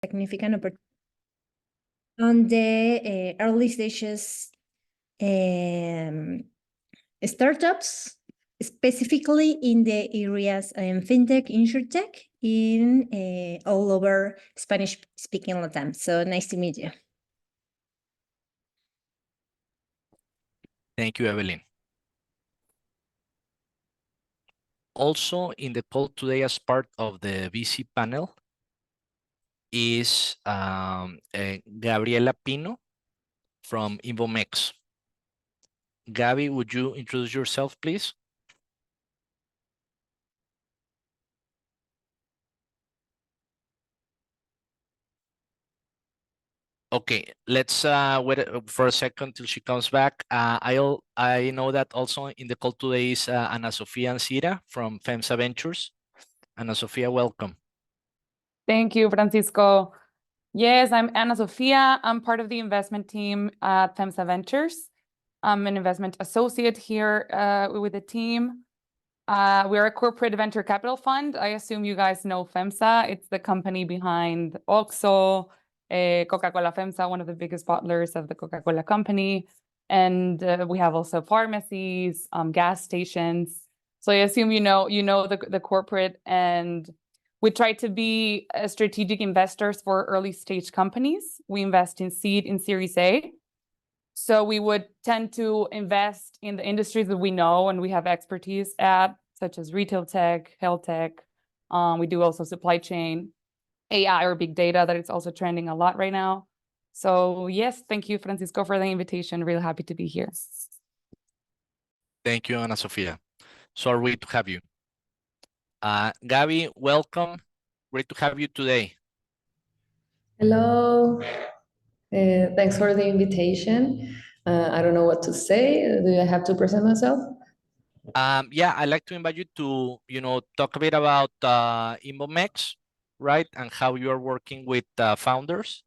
significant opportunity on the early stages startups, specifically in the areas fintech, insurtech, in all over Spanish-speaking Latam. So nice to meet you. Thank you, Evelyn. Also in the call today as part of the VC panel is Gabriela Pino from Invomex. Gabi, would you introduce yourself, please? Okay, let's wait for a second till she comes back. I know that also in the call today is Ana Sofia Ancira from FEMSA Ventures. Ana Sofia, welcome. Thank you, Francisco. Yes, I'm Ana Sofia. I'm part of the investment team at FEMSA Ventures. I'm an investment associate here with the team. We're a corporate venture capital fund. I assume you guys know FEMSA. It's the company behind OXXO, Coca-Cola FEMSA, one of the biggest bottlers of the Coca-Cola company. And we have also pharmacies, gas stations. So I assume you know the corporate, and we try to be strategic investors for early stage companies. We invest in seed and Series A. So we would tend to invest in the industries that we know and we have expertise at, such as retail tech, health tech. We do also supply chain, AI or big data that is also trending a lot right now. So yes, thank you, Francisco, for the invitation. Really happy to be here. Thank you, Ana Sofia. Sorry to have you. Gabi, welcome. Great to have you today. Hello. Thanks for the invitation. I don't know what to say. Do I have to present myself? Yeah, I'd like to invite you to, talk a bit about Invomex, right? And how you are working with founders.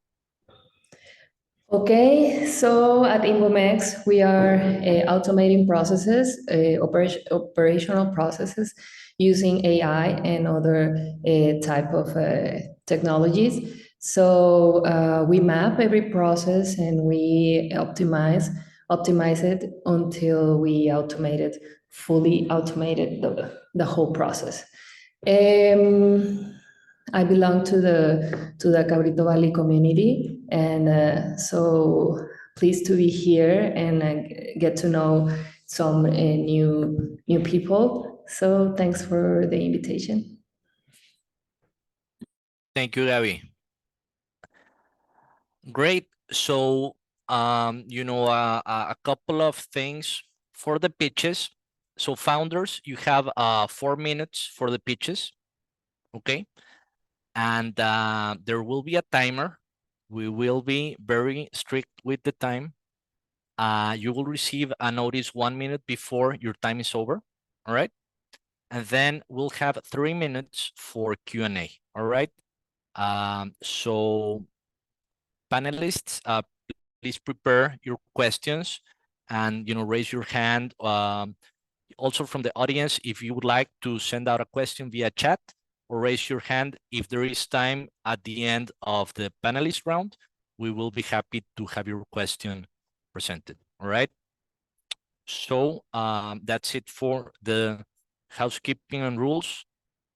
Okay, so at Invomex, we are automating processes, operational processes using AI and other type of technologies. So we map every process and we optimize it until we fully automated the whole process. I belong to the Cabrito Valley community, and so pleased to be here and get to know some new people. So thanks for the invitation. Thank you, Gabi. Great. So, a couple of things for the pitches. So founders, you have 4 minutes for the pitches, okay? And there will be a timer. We will be very strict with the time. You will receive a notice 1 minute before your time is over, all right? And then we'll have 3 minutes for Q&A, all right? So panelists, please prepare your questions and, raise your hand. Also from the audience, if you would like to send out a question via chat, or raise your hand if there is time at the end of the panelist round, we will be happy to have your question presented, all right? So that's it for the housekeeping and rules.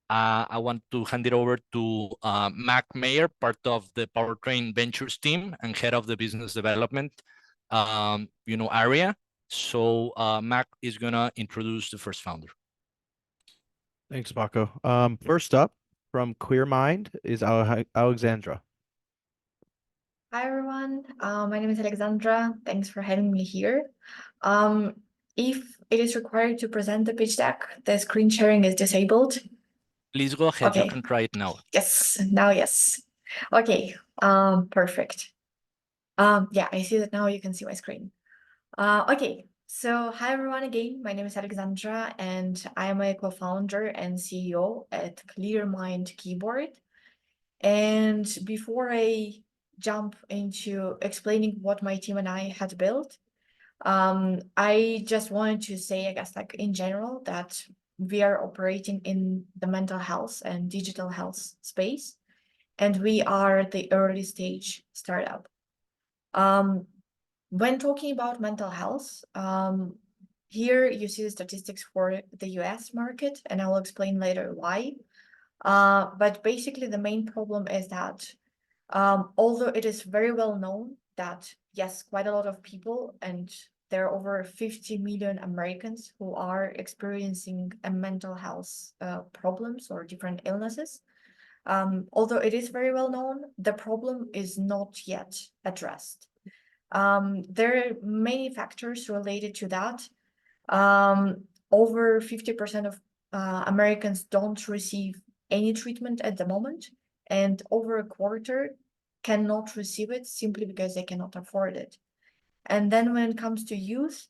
I want to hand it over to Mac Mayer, part of the Powertrain Ventures team and head of the business development, area. So Mac is gonna introduce the first founder. Thanks, Paco. First up from Clear Mind is Alexandra. Hi, everyone. My name is Alexandra. Thanks for having me here. If it is required to present the pitch deck, the screen sharing is disabled. Please go ahead. Okay. You can try it now. Yes, now yes. Okay, perfect. Yeah, I see that now you can see my screen. Okay, so hi everyone again. My name is Alexandra and I am a co-founder and CEO at ClearMind Keyboard. And before I jump into explaining what my team and I had built, I just wanted to say, I guess, like in general, that we are operating in the mental health and digital health space. and we are the early stage startup. When talking about mental health, here you see the statistics for the US market, and I will explain later why. But basically the main problem is that although it is very well known that, yes, quite a lot of people, and there are over 50 million Americans who are experiencing a mental health problems or different illnesses. Although it is very well known, the problem is not yet addressed. There are many factors related to that. Over 50% of Americans don't receive any treatment at the moment, and over a quarter cannot receive it simply because they cannot afford it. And then when it comes to youth,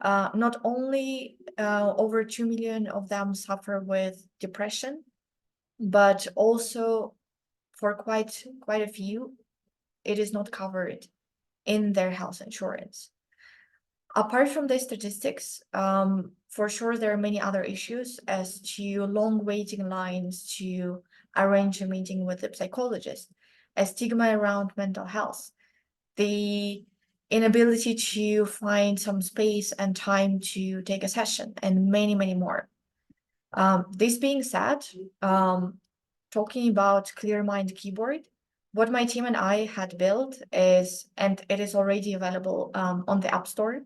not only over 2 million of them suffer with depression, but also for quite a few, it is not covered in their health insurance. Apart from the statistics, for sure there are many other issues as to long waiting lines to arrange a meeting with the psychologist, a stigma around mental health, the inability to find some space and time to take a session, and many, many more. This being said, talking about ClearMind keyboard, what my team and I had built is, and it is already available on the App Store,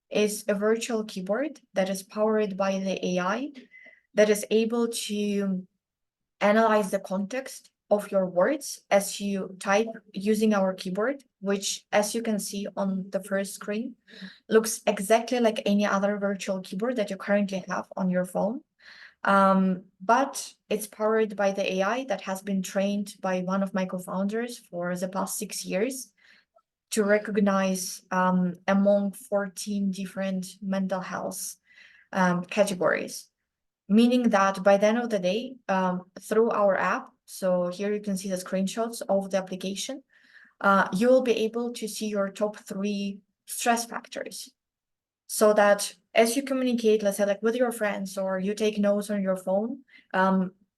is a virtual keyboard that is powered by the AI that is able to analyze the context of your words as you type using our keyboard, which, as you can see on the first screen, looks exactly like any other virtual keyboard that you currently have on your phone. But it's powered by the AI that has been trained by one of my co-founders for the past 6 years to recognize among 14 different mental health categories, meaning that by the end of the day, through our app, so here you can see the screenshots of the application, you will be able to see your top 3 stress factors, so that as you communicate, let's say like with your friends, or you take notes on your phone,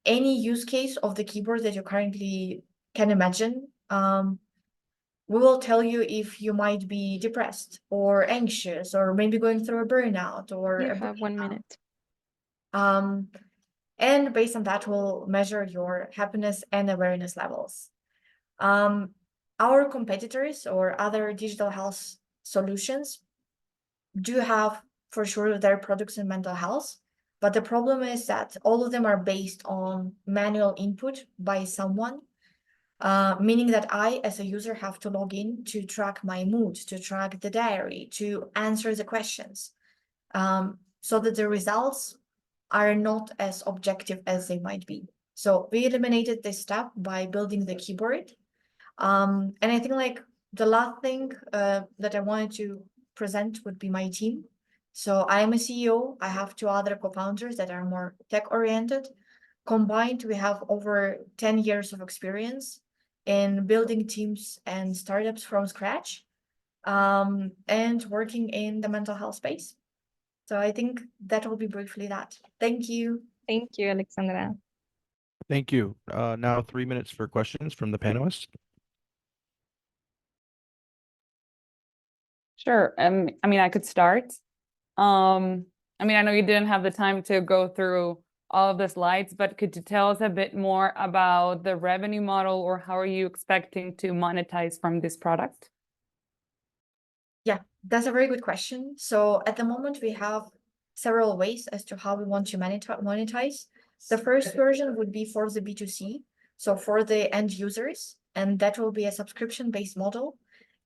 any use case of the keyboard that you currently can imagine, we will tell you if you might be depressed or anxious, or maybe going through a burnout or You a have 1 breakdown. minute. And based on that, we'll measure your happiness and awareness levels. Our competitors or other digital health solutions do have, for sure, their products in mental health, but the problem is that all of them are based on manual input by someone, meaning that I, as a user, have to log in to track my mood, to track the diary, to answer the questions, so that the results are not as objective as they might be. So we eliminated this step by building the keyboard. And I think like the last thing that I wanted to present would be my team. So I am a CEO. I have 2 other co-founders that are more tech-oriented. Combined, we have over 10 years of experience in building teams and startups from scratch, and working in the mental health space. So I think that will be briefly that. Thank you. Thank you, Alexandra. Thank you. Now 3 minutes for questions from the panelists. Sure. I mean, I could start. I mean, I know you didn't have the time to go through all of the slides, but could you tell us a bit more about the revenue model, or how are you expecting to monetize from this product? Yeah, that's a very good question. So at the moment, we have several ways as to how we want to monetize. The first version would be for the B2C, so for the end users, and that will be a subscription-based model.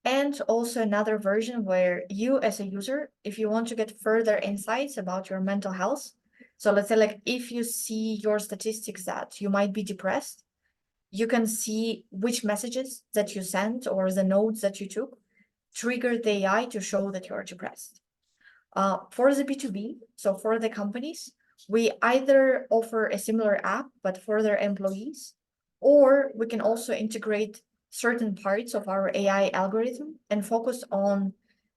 And also another version where you, as a user, if you want to get further insights about your mental health, so let's say like if you see your statistics that you might be depressed, you can see which messages that you sent or the notes that you took trigger the AI to show that you're depressed. For the B2B, so for the companies, we either offer a similar app, but for their employees, or we can also integrate certain parts of our AI algorithm and focus on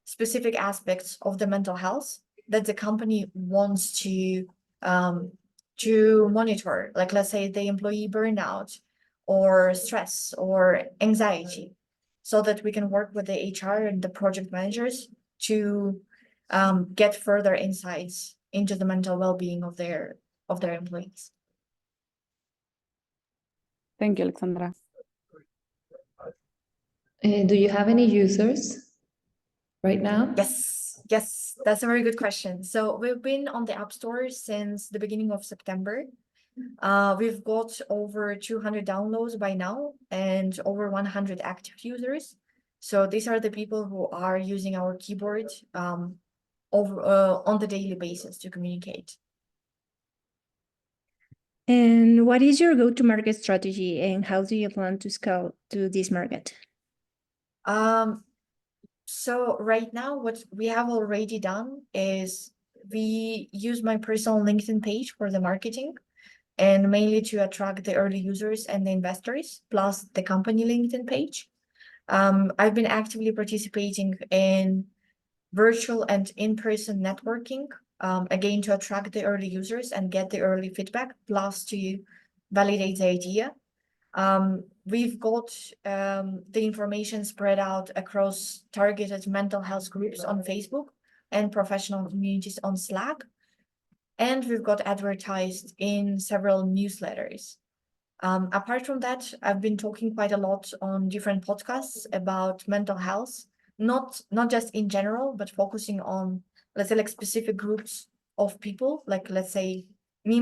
specific aspects of the mental health that the company wants to monitor. Like, let's say the employee burnout, or stress or anxiety, so that we can work with the HR and the project managers to get further insights into the mental well-being of their employees. Thank you, Alexandra. Do you have any users right now? Yes, that's a very good question. So we've been on the App Store since the beginning of September. We've got over 200 downloads by now and over 100 active users. So these are the people who are using our keyboard on the daily basis to communicate. And what is your go-to-market strategy, and how do you plan to scale to this market? So right now, what we have already done is we use my personal LinkedIn page for the marketing, and mainly to attract the early users and the investors, plus the company LinkedIn page. I've been actively participating in virtual and in-person networking, again, to attract the early users and get the early feedback, plus to validate the idea. We've got the information spread out across targeted mental health groups on Facebook and professional communities on Slack. And we've got advertised in several newsletters. Apart from that, I've been talking quite a lot on different podcasts about mental health, not just in general, but focusing on, let's say, like specific groups of people, like, let's say, I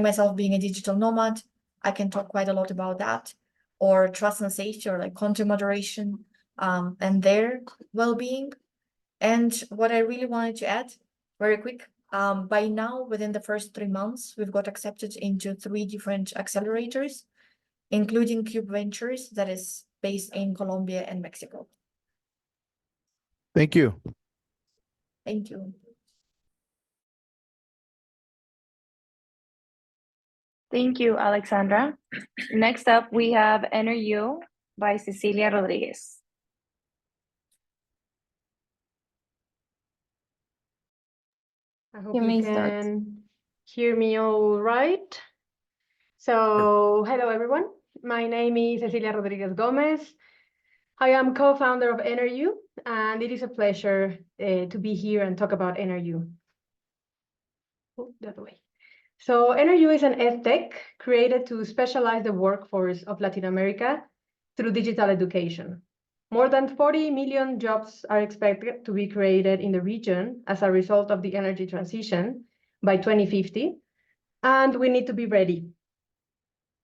myself being a digital nomad, I can talk quite a lot about that, or trust and safety, or like content moderation, and their well-being. And what I really wanted to add, very quick, by now, within the first 3 months, we've got accepted into 3 different accelerators, including Cube Ventures, that is based in Colombia and Mexico. Thank you. Thank you. Thank you, Alexandra. Next up, we have Enter You by Cecilia Rodriguez. I hope You you may start. can hear me all right. So, hello everyone. My name is Cecilia Rodriguez Gomez. I am co-founder of Enter You, and it is a pleasure to be here and talk about Enter You. Oh, the other way. So, Enter You is an edtech created to specialize the workforce of Latin America through digital education. More than 40 million jobs are expected to be created in the region as a result of the energy transition by 2050, and we need to be ready.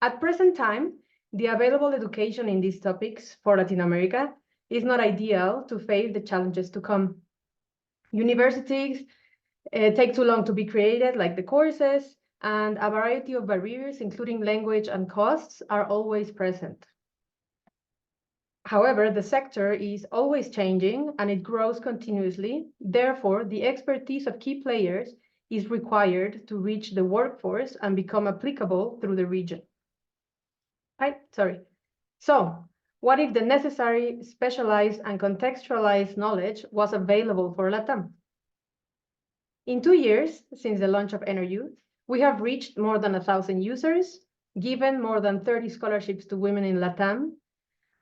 At present time, the available education in these topics for Latin America is not ideal to face the challenges to come. Universities take too long to be created, like the courses, and a variety of barriers, including language and costs, are always present. However, the sector is always changing and it grows continuously. Therefore, the expertise of key players is required to reach the workforce and become applicable through the region. So, what if the necessary specialized and contextualized knowledge was available for LATAM? In 2 years since the launch of Enter You, we have reached more than 1,000 users, given more than 30 scholarships to women in LATAM,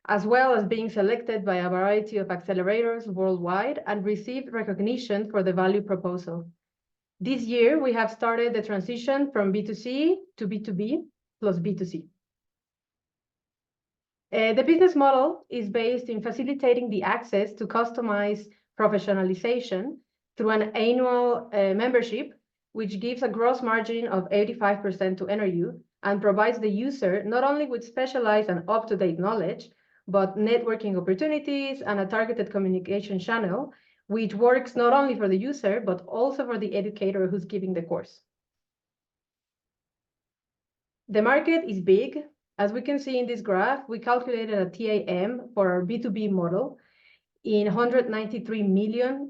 as well as being selected by a variety of accelerators worldwide and received recognition for the value proposal. This year, we have started the transition from B2C to B2B plus B2C. The business model is based in facilitating the access to customized professionalization through an annual membership, which gives a gross margin of 85% to Enter You and provides the user not only with specialized and up-to-date knowledge, but networking opportunities and a targeted communication channel, which works not only for the user, but also for the educator who's giving the course. The market is big. As we can see in this graph, we calculated a TAM for our B2B model in 193 billion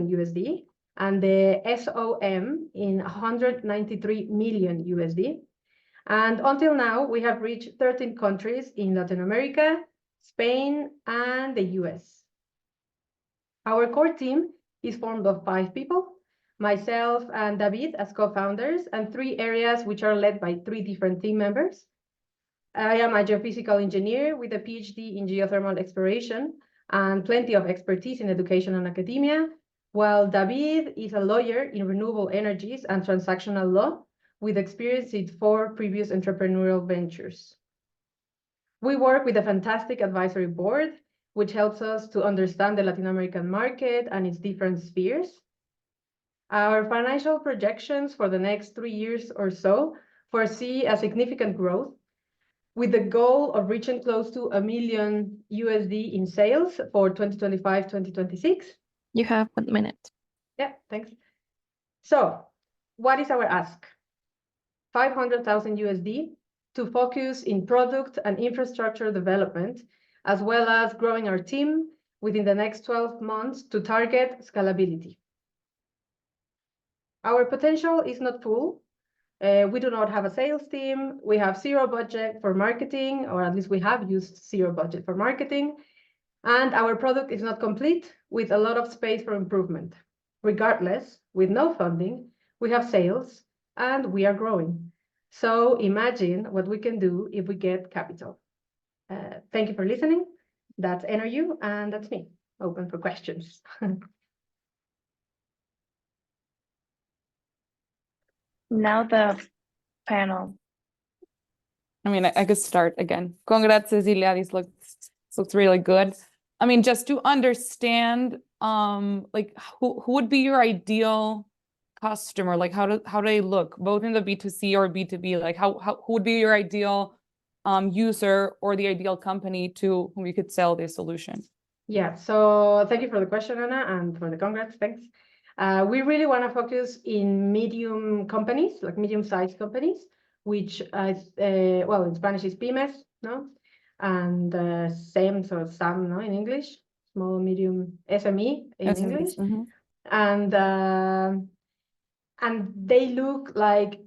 USD, and the SOM in 193 million USD. And until now, we have reached 13 countries in Latin America, Spain, and the US. Our core team is formed of 5 people, myself and David as co-founders, and 3 areas which are led by 3 different team members. I am a geophysical engineer with a PhD in geothermal exploration and plenty of expertise in education and academia, while David is a lawyer in renewable energies and transactional law with experience in 4 previous entrepreneurial ventures. We work with a fantastic advisory board, which helps us to understand the Latin American market and its different spheres. Our financial projections for the next 3 years or so foresee a significant growth, with the goal of reaching close to $1 million in sales for 2025-2026. You have 1 minute. Yeah, thanks. So, what is our ask? $500,000 to focus in product and infrastructure development, as well as growing our team within the next 12 months to target scalability. Our potential is not full. We do not have a sales team. We have 0 budget for marketing, or at least we have used 0 budget for marketing. And our product is not complete, with a lot of space for improvement. Regardless, with no funding, we have sales and we are growing. So imagine what we can do if we get capital. Thank you for listening. That's NRU, and that's me. Open for questions. Now the panel. I mean, I could start again. Congrats, Cecilia. This looks really good. I mean, just to understand, like who would be your ideal customer? Like how do they look, both in the B2C or B2B? Like who would be your ideal user or the ideal company to whom you could sell this solution? Yeah, so thank you for the question, Anna, and for the congrats, thanks. We really want to focus in medium companies, like medium-sized companies, which well, in Spanish is pymes, no? And same, so SAM, no, in English, small, medium, SME in English. And they look like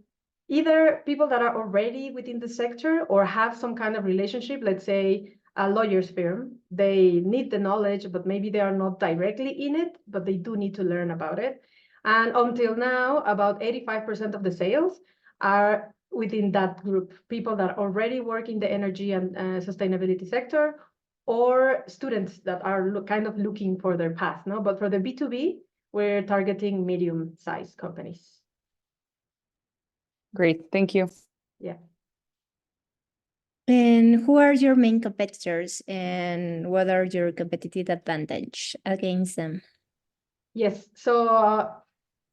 either people that are already within the sector or have some kind of relationship, let's say a lawyer's firm. They need the knowledge, but maybe they are not directly in it, but they do need to learn about it. And until now, about 85% of the sales are within that group, people that already work in the energy and sustainability sector, or students that are kind of looking for their path, no? But for the B2B, we're targeting medium-sized companies. Great, thank you. Yeah. And who are your main competitors, and what are your competitive advantage against them? Yes, so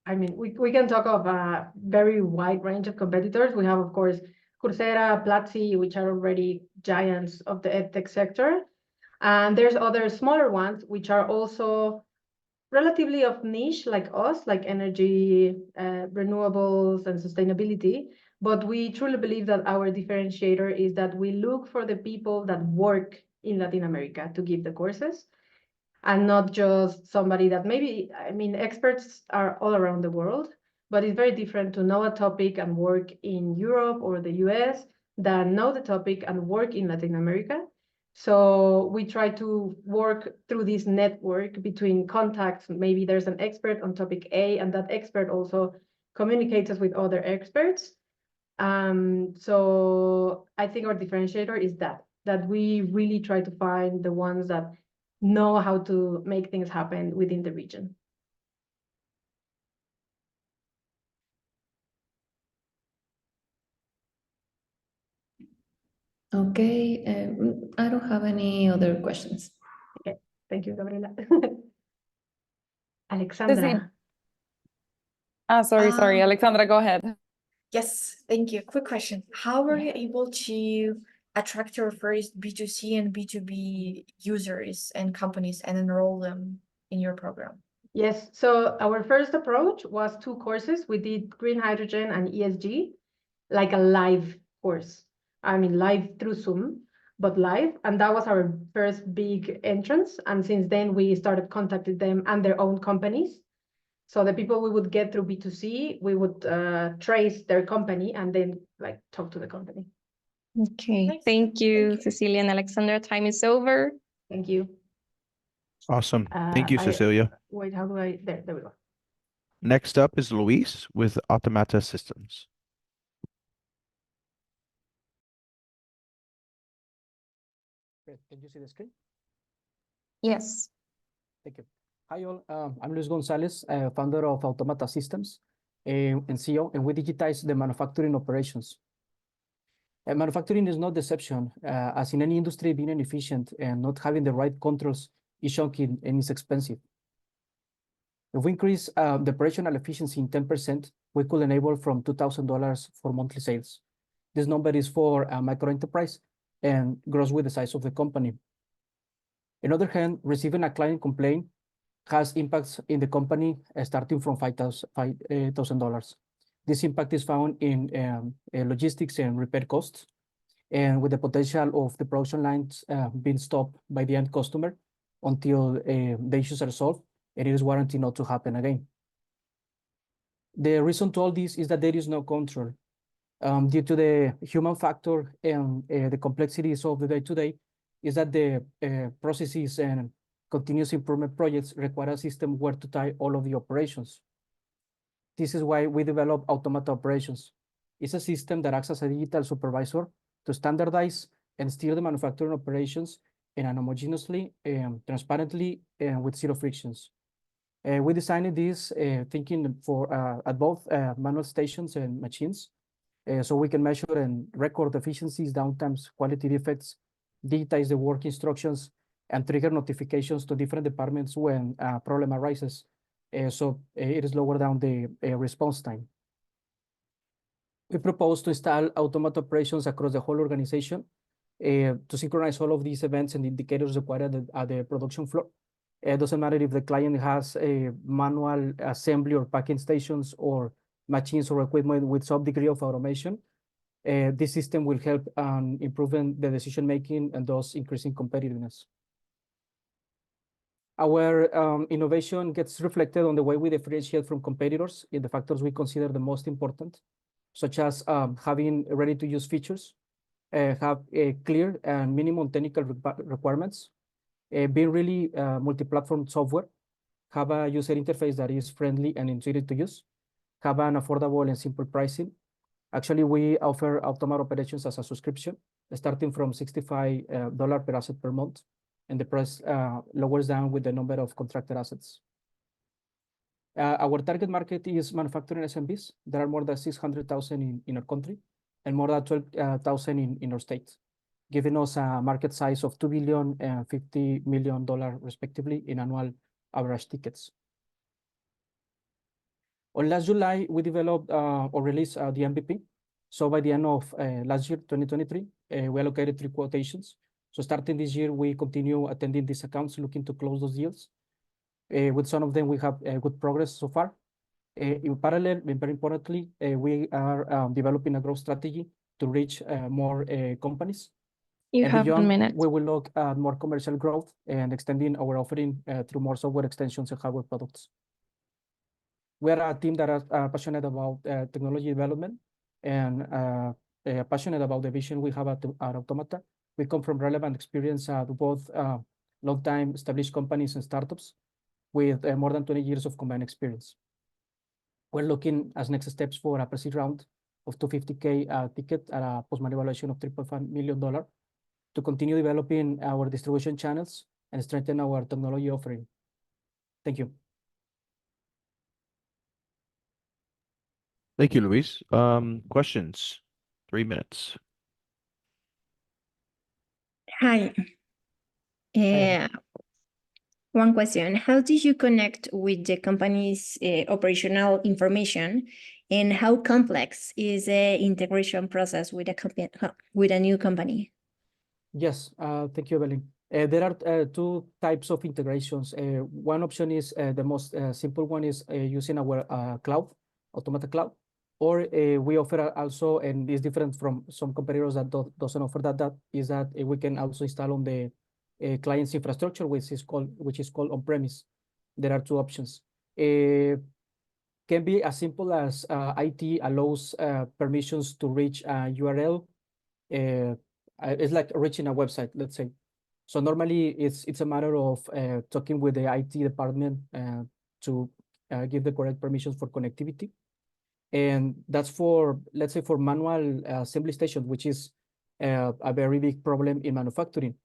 I mean, we can talk of a very wide range of competitors. We have, of course, Coursera, Platzi, which are already giants of the edtech sector. And there's other smaller ones, which are also relatively of niche, like us, like energy, renewables, and sustainability. But we truly believe that our differentiator is that we look for the people that work in Latin America to give the courses, and not just somebody that maybe, I mean, experts are all around the world, but it's very different to know a topic and work in Europe or the US than know the topic and work in Latin America. So we try to work through this network between contacts. Maybe there's an expert on topic A, and that expert also communicates us with other experts. So I think our differentiator is that we really try to find the ones that know how to make things happen within the region. Okay, I don't have any other questions. Okay, thank you, Gabriela. Alexandra. Sorry, Alexandra, go ahead. Yes, thank you. Quick question. How were you able to attract your first B2C and B2B users and companies and enroll them in your program? Yes, so our first approach was 2 courses. We did green hydrogen and ESG, like a live course. I mean, live through Zoom, but live. And that was our first big entrance. And since then, we started contacting them and their own companies. So the people we would get through B2C, we would trace their company and then like talk to the company. Okay, Nice. thank you, Thank you. Cecilia and Alexandra. Time is over. Thank you. Awesome. Thank you, Cecilia. Wait, how do I, there we go. Next up is Luis with Automata Systems. Great. Can you see the screen? Yes. Thank you. Hi all, I'm Luis Gonzalez, founder of Automata Systems and CEO, and we digitize the manufacturing operations. Manufacturing is no deception, as in any industry, being inefficient and not having the right controls is shocking and is expensive. If we increase the operational efficiency in 10%, we could enable from $2,000 for monthly sales. This number is for a micro enterprise and grows with the size of the company. On the other hand, receiving a client complaint has impacts in the company starting from $5,000. This impact is found in logistics and repair costs, and with the potential of the production lines being stopped by the end customer until the issues are solved, and it is warranted not to happen again. The reason to all this is that there is no control. Due to the human factor and the complexities of the day-to-day, is that the processes and continuous improvement projects require a system where to tie all of the operations. This is why we develop Automata Operations. It's a system that acts as a digital supervisor to standardize and steer the manufacturing operations in an homogeneously, transparently, and with zero frictions. We designed this thinking for at both manual stations and machines, so we can measure and record efficiencies, downtimes, quality defects, digitize the work instructions, and trigger notifications to different departments when a problem arises. So it is lower down the response time. We propose to install Automata Operations across the whole organization to synchronize all of these events and indicators required at the production floor. It doesn't matter if the client has a manual assembly or packing stations or machines or equipment with some degree of automation. This system will help improving the decision-making and thus increasing competitiveness. Our innovation gets reflected on the way we differentiate from competitors in the factors we consider the most important, such as having ready-to-use features, have a clear and minimum technical requirements, being really multi-platform software, have a user interface that is friendly and intuitive to use, have an affordable and simple pricing. Actually, we offer Automata Operations as a subscription, starting from $65 per asset per month, and the price lowers down with the number of contracted assets. Our target market is manufacturing SMBs. There are more than 600,000 in our country and more than 12,000 in our state, giving us a market size of $2 billion and $50 million respectively in annual average tickets. On last July, we developed or released the MVP. So by the end of last year, 2023, we allocated 3 quotations. So starting this year, we continue attending these accounts, looking to close those deals. With some of them, we have good progress so far. In parallel, and very importantly, we are developing a growth strategy to reach more companies. You And have beyond, 1 minute. we will look at more commercial growth and extending our offering through more software extensions and hardware products. We are a team that are passionate about technology development and passionate about the vision we have at Automata. We come from relevant experience at both long-time established companies and startups with more than 20 years of combined experience. We're looking as next steps for a pre-seed round of $250K ticket at a post-money valuation of $3.5 million to continue developing our distribution channels and strengthen our technology offering. Thank you. Thank you, Luis. Questions? 3 minutes. Hi. One question. How did you connect with the company's operational information, and how complex is the integration process with a new company? Yes, thank you, Evelyn. There are 2 types of integrations. One option is the most simple one is using our cloud, Automata Cloud, or we offer also, and it's different from some competitors that doesn't offer that is that we can also install on the client's infrastructure, which is called on-premise. There are 2 options. Can be as simple as IT allows permissions to reach a URL. It's like reaching a website, let's say. So normally it's a matter of talking with the IT department to give the correct permissions for connectivity. And that's for, let's say, for manual assembly station, which is a very big problem in manufacturing.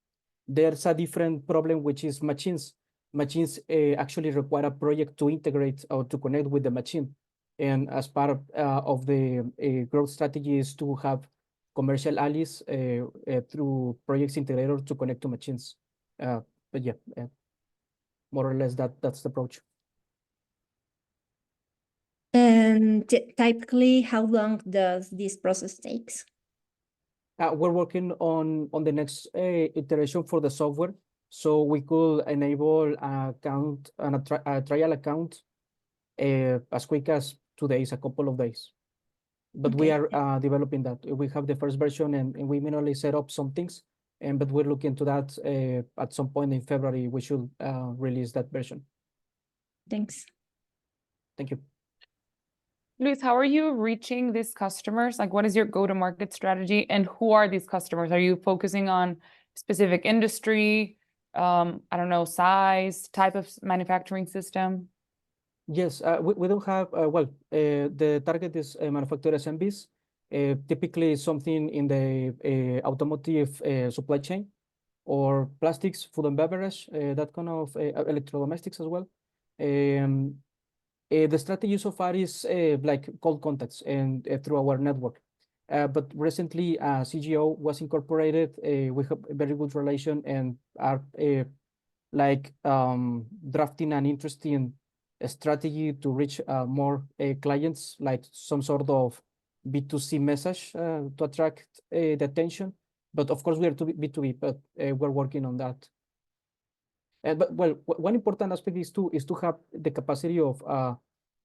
there's a different problem, which is machines. Machines actually require a project to integrate or to connect with the machine. And as part of the growth strategy is to have commercial allies through projects integrator to connect to machines. But yeah, more or less that's the approach. And typically, how long does this process takes? We're working on the next iteration for the software, so we could enable a trial account as quick as 2 days, a couple of days. But we Okay. are developing that. We have the first version, and we manually set up some things, but we're looking to that at some point in February. We should release that version. Thanks. Thank you. Luis, how are you reaching these customers? Like, what is your go-to-market strategy, and who are these customers? Are you focusing on specific industry, I don't know, size, type of manufacturing system? Yes, we don't have, the target is manufacturers SMBs, typically something in the automotive supply chain, or plastics, food and beverage, that kind of electrodomestics as well. The strategy so far is like cold contacts and through our network. But recently, CGO was incorporated. We have a very good relation and are drafting an interesting strategy to reach more clients, like some sort of B2C message to attract the attention. But of course, we are B2B, but we're working on that. But one important aspect is to have the capacity of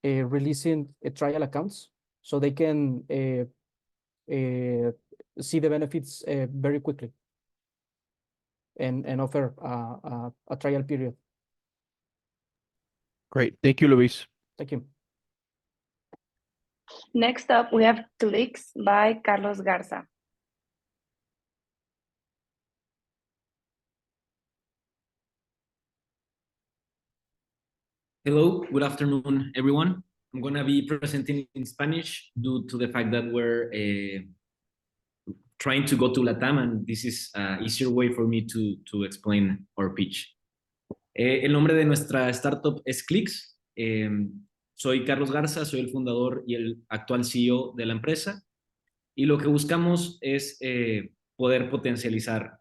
releasing trial accounts, so they can see the benefits very quickly, and offer a trial period. Great. Thank you, Luis. Thank you. Next up, we have Clicks by Carlos Garza. Hello, good afternoon, everyone. I'm going to be presenting in Spanish due to the fact that we're trying to go to LATAM, and this is an easier way for me to explain our pitch. El nombre de nuestra startup es Clicks. Soy Carlos Garza, soy el fundador y el actual CEO de la empresa. Y lo que buscamos es poder potencializar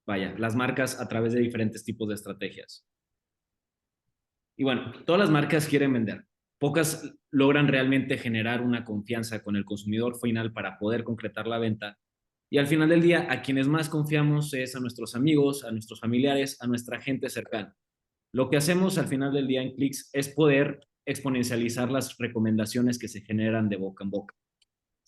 las marcas a través de diferentes tipos de estrategias. Y bueno, todas las marcas quieren vender. Pocas logran realmente generar una confianza con el consumidor final para poder concretar la venta. Y al final del día, a quienes más confiamos es a nuestros amigos, a nuestros familiares, a nuestra gente cercana. Lo que hacemos al final del día en Clicks es poder exponencializar las recomendaciones que se generan de boca en boca.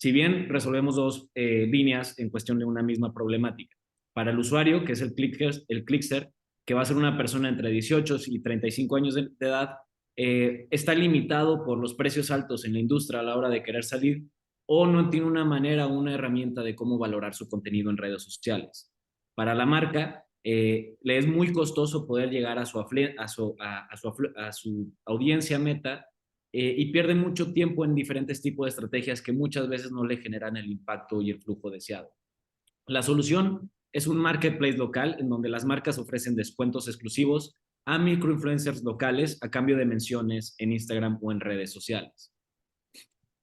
Si bien resolvemos dos líneas en cuestión de una misma problemática. Para el usuario, que es el Clickster, que va a ser una persona entre 18 y 35 años de edad, está limitado por los precios altos en la industria a la hora de querer salir, o no tiene una manera o una herramienta de cómo valorar su contenido en redes sociales. Para la marca, le es muy costoso poder llegar a su audiencia meta, y pierde mucho tiempo en diferentes tipos de estrategias que muchas veces no le generan el impacto y el flujo deseado. La solución es un marketplace local en donde las marcas ofrecen descuentos exclusivos a microinfluencers locales a cambio de menciones en Instagram o en redes sociales.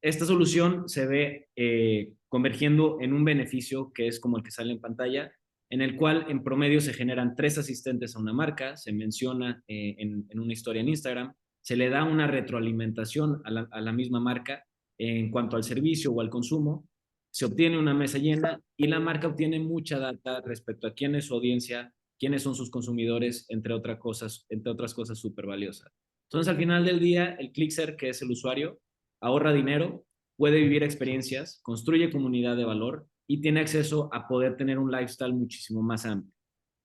Esta solución se ve convergiendo en un beneficio que es como el que sale en pantalla, en el cual en promedio se generan 3 asistentes a una marca, se menciona en una historia en Instagram, se le da una retroalimentación a la misma marca en cuanto al servicio o al consumo, se obtiene una mesa llena y la marca obtiene mucha data respecto a quién es su audiencia, quiénes son sus consumidores, entre otras cosas súper valiosas. Entonces, al final del día, el Clickster, que es el usuario, ahorra dinero, puede vivir experiencias, construye comunidad de valor y tiene acceso a poder tener un lifestyle muchísimo más amplio.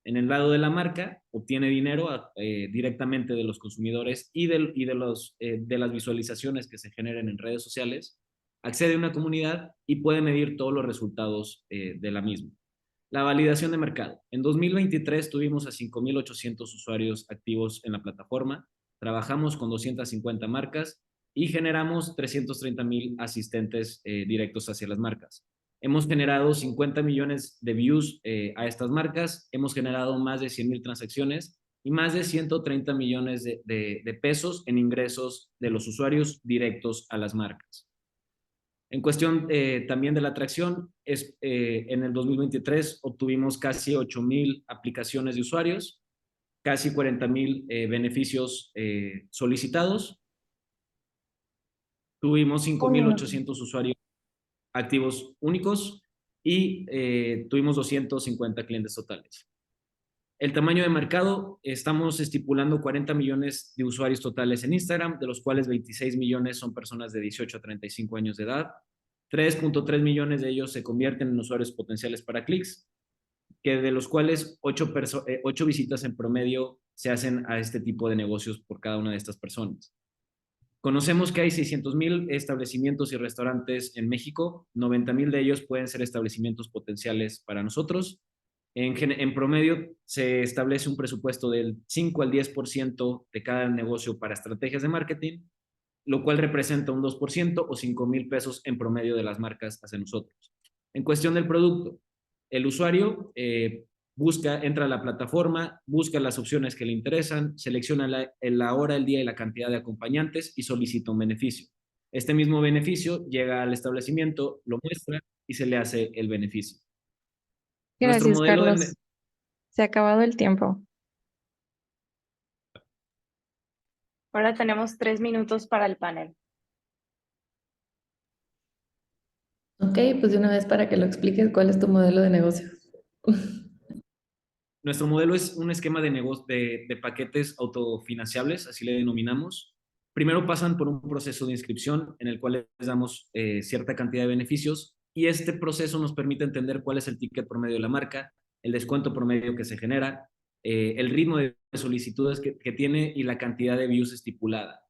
En el lado de la marca, obtiene dinero directamente de los consumidores y de las visualizaciones que se generen en redes sociales, accede a una comunidad y puede medir todos los resultados de la misma. La validación de mercado. En 2023 tuvimos a 5,800 usuarios activos en la plataforma, trabajamos con 250 marcas y generamos 330,000 asistentes directos hacia las marcas. Hemos generado 50 millones de views a estas marcas, hemos generado más de 100,000 transacciones y más de 130 millones de pesos en ingresos de los usuarios directos a las marcas. En cuestión también de la atracción, en el 2023 obtuvimos casi 8,000 aplicaciones de usuarios, casi 40,000 beneficios solicitados. Tuvimos 5,800 usuarios activos únicos y tuvimos 250 clientes totales. El tamaño de mercado, estamos estipulando 40 millones de usuarios totales en Instagram, de los cuales 26 millones son personas de 18 a 35 años de edad. 3.3 millones de ellos se convierten en usuarios potenciales para clics, que de los cuales 8 visitas en promedio se hacen a este tipo de negocios por cada una de estas personas. Conocemos que hay 600,000 establecimientos y restaurantes en México, 90,000 de ellos pueden ser establecimientos potenciales para nosotros. En promedio se establece un presupuesto del 5 al 10% de cada negocio para estrategias de marketing, lo cual representa un 2% o 5,000 pesos en promedio de las marcas hacia nosotros. En cuestión del producto, el usuario entra a la plataforma, busca las opciones que le interesan, selecciona la hora, el día y la cantidad de acompañantes y solicita un beneficio. Este mismo beneficio llega al establecimiento, lo muestra y se le hace el beneficio. Nuestro Gracias, modelo Carlos. Se ha acabado el tiempo. Ahora tenemos 3 minutos para el panel. Ok, pues de una vez para que lo expliques, ¿cuál es tu modelo de negocio? Nuestro modelo es un esquema de paquetes autofinanciables, así le denominamos. Primero pasan por un proceso de inscripción en el cual les damos cierta cantidad de beneficios y este proceso nos permite entender cuál es el ticket promedio de la marca, el descuento promedio que se genera, el ritmo de solicitudes que tiene y la cantidad de views estipulada.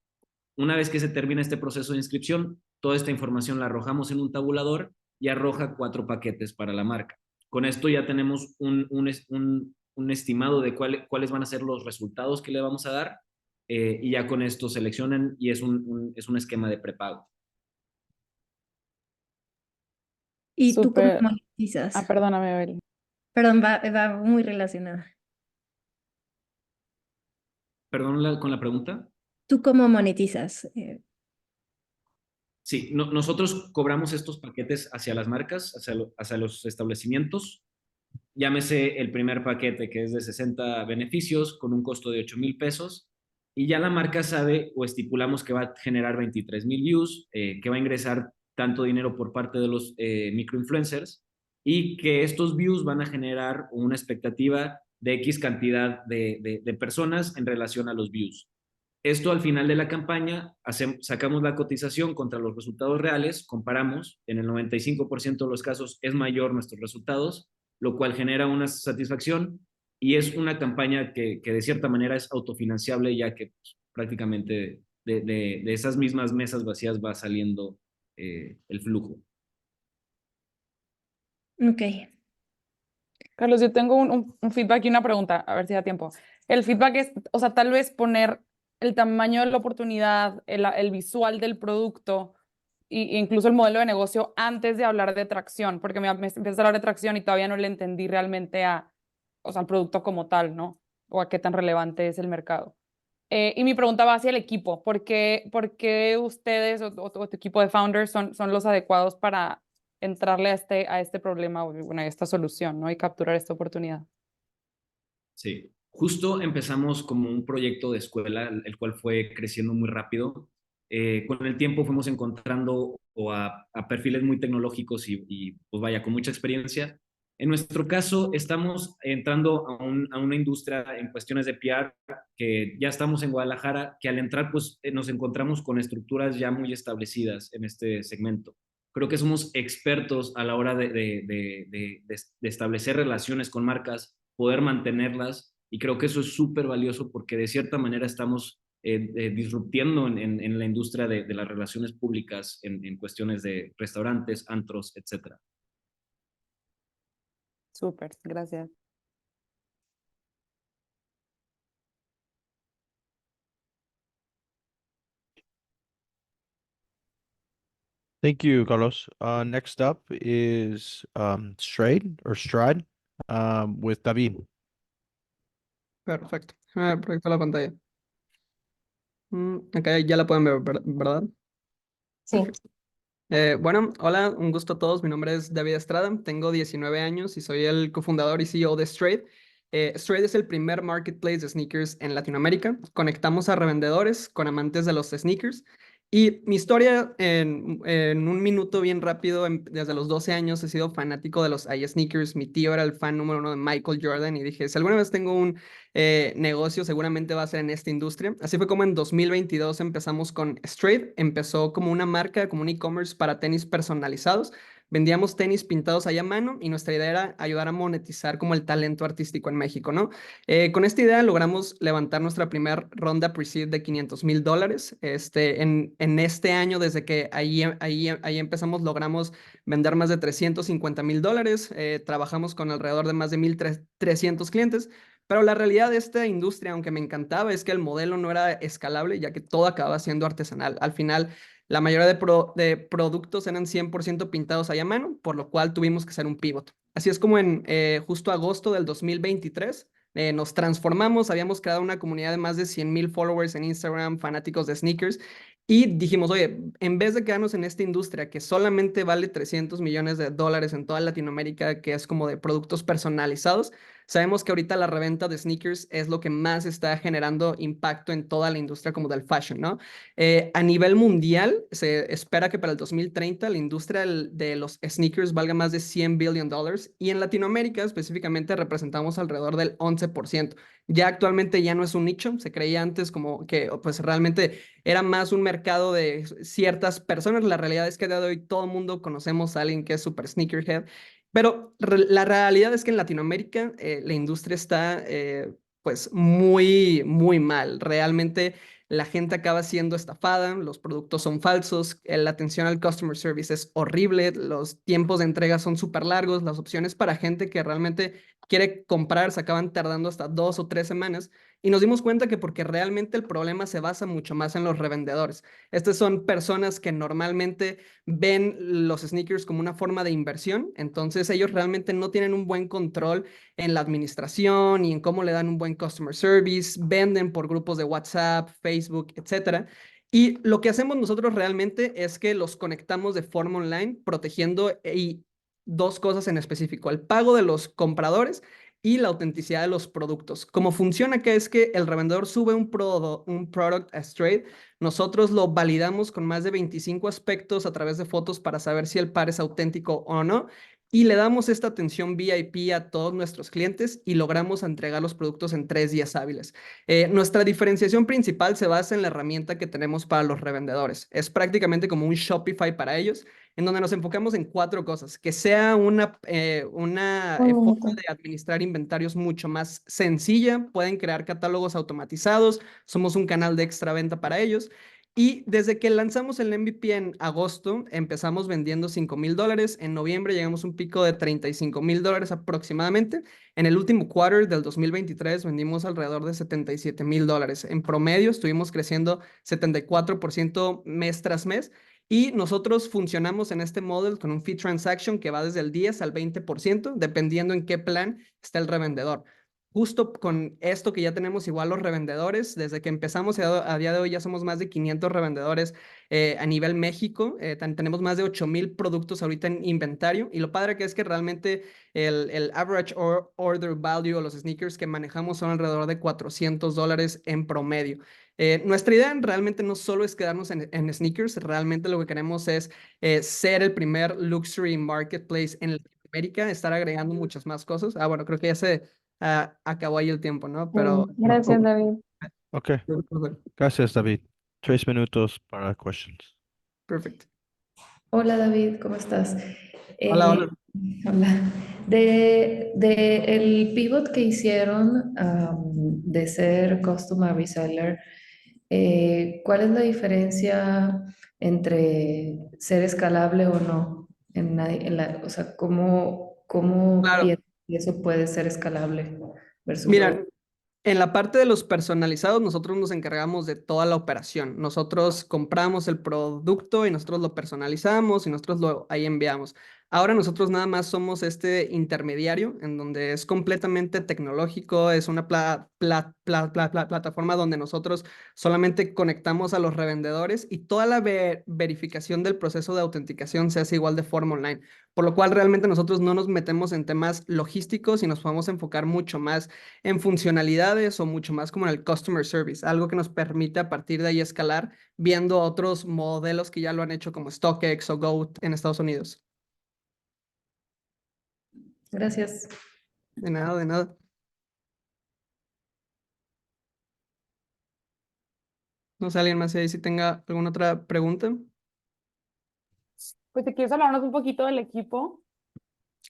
Una vez que se termina este proceso de inscripción, toda esta información la arrojamos en un tabulador y arroja 4 paquetes para la marca. Con esto ya tenemos un estimado de cuáles van a ser los resultados que le vamos a dar y ya con esto seleccionan y es un esquema de prepago. ¿Y tú cómo Súper. monetizas? Perdóname, Beli. Perdón, va muy relacionada. Perdón con la pregunta. ¿Tú cómo monetizas? Sí, nosotros cobramos estos paquetes hacia las marcas, hacia los establecimientos. Llámese el primer paquete que es de 60 beneficios con un costo de 8,000 pesos y ya la marca sabe o estipulamos que va a generar 23,000 views, que va a ingresar tanto dinero por parte de los microinfluencers y que estos views van a generar una expectativa de X cantidad de personas en relación a los views. Esto al final de la campaña, sacamos la cotización contra los resultados reales, comparamos, en el 95% de los casos es mayor nuestros resultados, lo cual genera una satisfacción y es una campaña que de cierta manera es autofinanciable, ya que pues, prácticamente de esas mismas mesas vacías va saliendo el flujo. Ok. Carlos, yo tengo un feedback y una pregunta, a ver si da tiempo. El feedback es, o sea, tal vez poner el tamaño de la oportunidad, el visual del producto e incluso el modelo de negocio antes de hablar de tracción, porque me empieza a hablar de tracción y todavía no le entendí realmente o sea, al producto como tal, ¿no? O a qué tan relevante es el mercado. Y mi pregunta va hacia el equipo. ¿Por qué ustedes o tu equipo de founders son los adecuados para entrarle a este problema, bueno, a esta solución, ¿no? Y capturar esta oportunidad? Sí, justo empezamos como un proyecto de escuela, el cual fue creciendo muy rápido. Con el tiempo fuimos encontrando a perfiles muy tecnológicos y, pues vaya, con mucha experiencia. En nuestro caso, estamos entrando a una industria en cuestiones de PR, que ya estamos en Guadalajara, que al entrar, pues nos encontramos con estructuras ya muy establecidas en este segmento. Creo que somos expertos a la hora de establecer relaciones con marcas, poder mantenerlas y creo que eso es súper valioso porque de cierta manera estamos disruptiendo en la industria de las relaciones públicas en cuestiones de restaurantes, antros, etcétera. Súper, gracias. Thank you, Carlos. Next up is Stride with David. Perfecto. Déjame proyectar la pantalla. Acá ya la pueden ver, ¿verdad? Sí. Bueno, hola, un gusto a todos. Mi nombre es David Estrada, tengo 19 años y soy el cofundador y CEO de Stride. Stride es el primer marketplace de sneakers en Latinoamérica. Conectamos a revendedores con amantes de los sneakers. Y mi historia, en un minuto bien rápido, desde los 12 años he sido fanático de los sneakers. Mi tío era el fan número uno de Michael Jordan y dije, si alguna vez tengo un negocio, seguramente va a ser en esta industria. Así fue como en 2022 empezamos con Stride. Empezó como una marca, como un e-commerce para tenis personalizados. Vendíamos tenis pintados ahí a mano y nuestra idea era ayudar a monetizar como el talento artístico en México, ¿no? Con esta idea logramos levantar nuestra primera ronda pre-seed de $500,000. En este año, desde que ahí empezamos, logramos vender más de $350,000. Trabajamos con alrededor de más de 1,300 clientes. Pero la realidad de esta industria, aunque me encantaba, es que el modelo no era escalable, ya que todo acababa siendo artesanal. Al final, la mayoría de productos eran 100% pintados ahí a mano, por lo cual tuvimos que hacer un pivot. Así es como en justo agosto del 2023 nos transformamos, habíamos creado una comunidad de más de 100,000 followers en Instagram, fanáticos de sneakers, y dijimos, oye, en vez de quedarnos en esta industria que solamente vale $300 millones en toda Latinoamérica, que es como de productos personalizados, sabemos que ahorita la reventa de sneakers es lo que más está generando impacto en toda la industria como del fashion, ¿no? A nivel mundial, se espera que para el 2030 la industria de los sneakers valga más de $100 billion y en Latinoamérica específicamente representamos alrededor del 11%. Ya actualmente ya no es un nicho, se creía antes como que pues realmente era más un mercado de ciertas personas. La realidad es que a día de hoy todo el mundo conocemos a alguien que es super sneakerhead, pero la realidad es que en Latinoamérica la industria está pues muy, muy mal. Realmente la gente acaba siendo estafada, los productos son falsos, la atención al customer service es horrible, los tiempos de entrega son súper largos, las opciones para gente que realmente quiere comprar se acaban tardando hasta 2 o 3 semanas. Y nos dimos cuenta que porque realmente el problema se basa mucho más en los revendedores. Estas son personas que normalmente ven los sneakers como una forma de inversión, entonces ellos realmente no tienen un buen control en la administración y en cómo le dan un buen customer service, venden por grupos de WhatsApp, Facebook, etcétera. Y lo que hacemos nosotros realmente es que los conectamos de forma online, protegiendo y dos cosas en específico, el pago de los compradores y la autenticidad de los productos. Cómo funciona que es que el revendedor sube un product a Straight, nosotros lo validamos con más de 25 aspectos a través de fotos para saber si el par es auténtico o no. Y le damos esta atención VIP a todos nuestros clientes y logramos entregar los productos en 3 días hábiles. Nuestra diferenciación principal se basa en la herramienta que tenemos para los revendedores. Es prácticamente como un Shopify para ellos, en donde nos enfocamos en 4 cosas. Que sea una forma de administrar inventarios mucho más sencilla. Pueden crear catálogos automatizados. Somos un canal de extra venta para ellos. Y desde que lanzamos el MVP en agosto, empezamos vendiendo $5,000. En noviembre llegamos a un pico de $35,000 aproximadamente. En el último quarter del 2023 vendimos alrededor de $77,000. En promedio estuvimos creciendo 74% mes tras mes. Y nosotros funcionamos en este model con un fee transaction que va desde el 10 al 20%, dependiendo en qué plan está el revendedor. Justo con esto que ya tenemos igual los revendedores, desde que empezamos a día de hoy ya somos más de 500 revendedores a nivel México. Tenemos más de 8,000 productos ahorita en inventario y lo padre que es que realmente el average order value o los sneakers que manejamos son alrededor de $400 en promedio. Nuestra idea realmente no solo es quedarnos en sneakers, realmente lo que queremos es ser el primer luxury marketplace en Latinoamérica, estar agregando muchas más cosas. Bueno, creo que ya se acabó ahí el tiempo, ¿no? Pero Gracias, David. Okay. Gracias, David. 3 minutos para questions. Perfecto. Hola David, ¿cómo estás? Hola, hola. Hola. De el pivot que hicieron de ser customer reseller, ¿cuál es la diferencia entre ser escalable o no? O sea, ¿cómo Claro. piensas que eso puede ser escalable versus lo Mira, otro? En la parte de los personalizados, nosotros nos encargamos de toda la operación. Nosotros compramos el producto y nosotros lo personalizamos y nosotros lo ahí enviamos. Ahora nosotros nada más somos este intermediario en donde es completamente tecnológico, es una plataforma donde nosotros solamente conectamos a los revendedores y toda la verificación del proceso de autenticación se hace igual de forma online, por lo cual realmente nosotros no nos metemos en temas logísticos y nos podemos enfocar mucho más en funcionalidades o mucho más como en el customer service, algo que nos permite a partir de ahí escalar viendo otros modelos que ya lo han hecho como StockX o Goat en Estados Unidos. Gracias. De nada, de nada. No sé, alguien más ahí si tenga alguna otra pregunta. Pues, ¿te quieres hablarnos un poquito del equipo?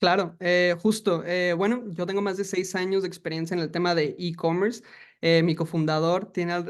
Claro, justo. Bueno, yo tengo más de 6 años de experiencia en el tema de e-commerce. Mi cofundador tiene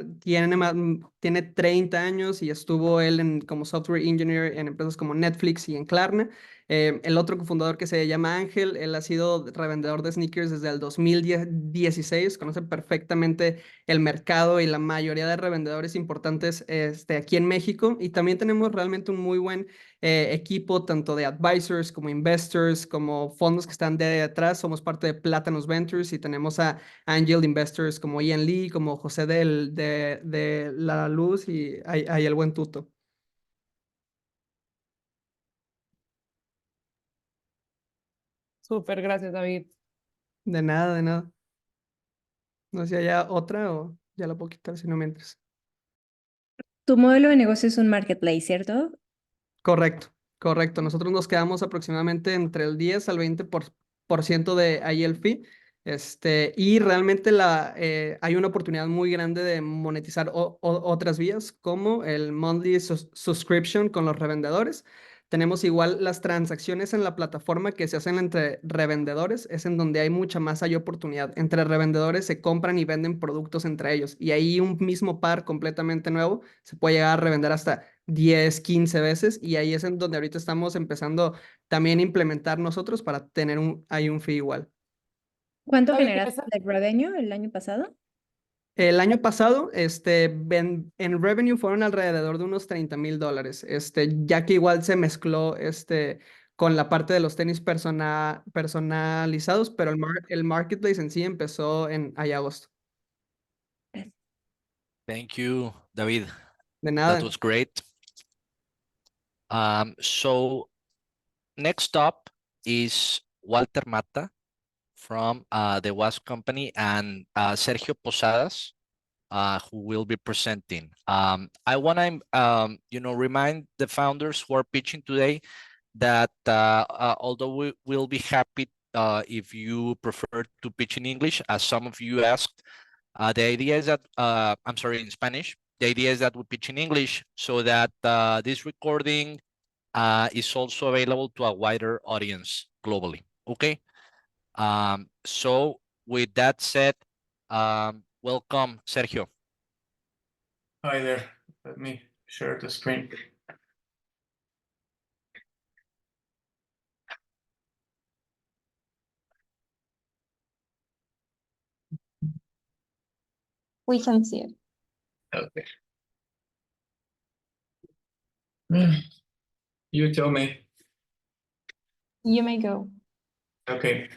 30 años y estuvo él como software engineer en empresas como Netflix y en Klarna. El otro cofundador que se llama Ángel, él ha sido revendedor de sneakers desde el 2016, conoce perfectamente el mercado y la mayoría de revendedores importantes aquí en México. Y también tenemos realmente un muy buen equipo, tanto de advisors como investors, como fondos que están detrás. Somos parte de Platinum Ventures y tenemos a Angel Investors como Ian Lee, como José de La Luz y hay el buen Tuto. Súper, gracias, David. De nada, de nada. No sé si haya otra o ya la puedo quitar si no me entras. Tu modelo de negocio es un marketplace, ¿cierto? Correcto, correcto. Nosotros nos quedamos aproximadamente entre el 10 al 20% de ahí el fee. Y realmente hay una oportunidad muy grande de monetizar otras vías, como el monthly subscription con los revendedores. Tenemos igual las transacciones en la plataforma que se hacen entre revendedores, es en donde hay mucha más hay oportunidad. Entre revendedores se compran y venden productos entre ellos, y ahí un mismo par completamente nuevo se puede llegar a revender hasta 10, 15 veces, y ahí es en donde ahorita estamos empezando también a implementar nosotros para tener hay un fee igual. ¿Cuánto David, generaste de revenue el año pasado? El año pasado, en revenue fueron alrededor de unos $30,000, ya que igual se mezcló, con la parte de los tenis personalizados, pero el marketplace en sí empezó en agosto. Thank you, David. De That nada. was great. So next up is Walter Mata from the WASP company and Sergio Posadas, who will be presenting. I want to, remind the founders who are pitching today that although we will be happy if you prefer to pitch in English, as some of you asked, the idea is that, I'm sorry, in Spanish, the idea is that we pitch in English so that this recording is also available to a wider audience globally, okay? So with that said, welcome, Sergio. Hi there, let me share the screen. We can see it. Okay. You tell me. You may go. Okay.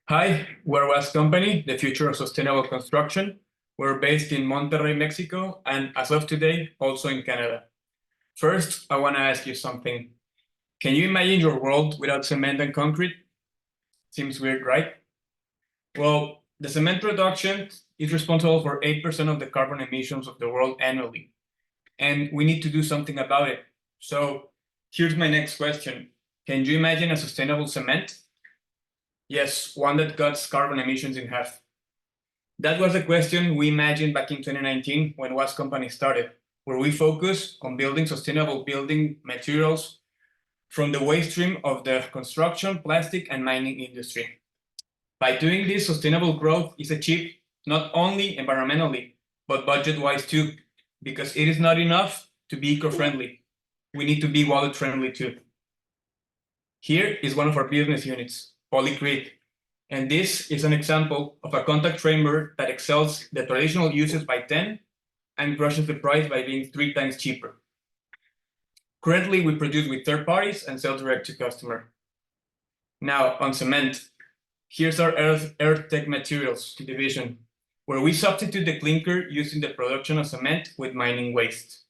Hi, we're WASP Company, the future of sustainable construction. We're based in Monterrey, Mexico, and as of today, also in Canada. First, I want to ask you something. Can you imagine your world without cement and concrete? Seems weird, right? Well, the cement production is responsible for 8% of the carbon emissions of the world annually, and we need to do something about it. So here's my next question. Can you imagine a sustainable cement? Yes, one that cuts carbon emissions in half. That was the question we imagined back in 2019 when WASP Company started, where we focus on building sustainable building materials from the waste stream of the construction, plastic, and mining industry. By doing this, sustainable growth is achieved not only environmentally, but budget-wise too, because it is not enough to be eco-friendly. We need to be wallet-friendly too. Here is one of our business units, Polycrete. And this is an example of a contact framework that excels the traditional uses by 10 and crushes the price by being 3 times cheaper. Currently, we produce with third parties and sell direct to customer. Now, on cement, here's our Earth Tech Materials division, where we substitute the clinker using the production of cement with mining waste.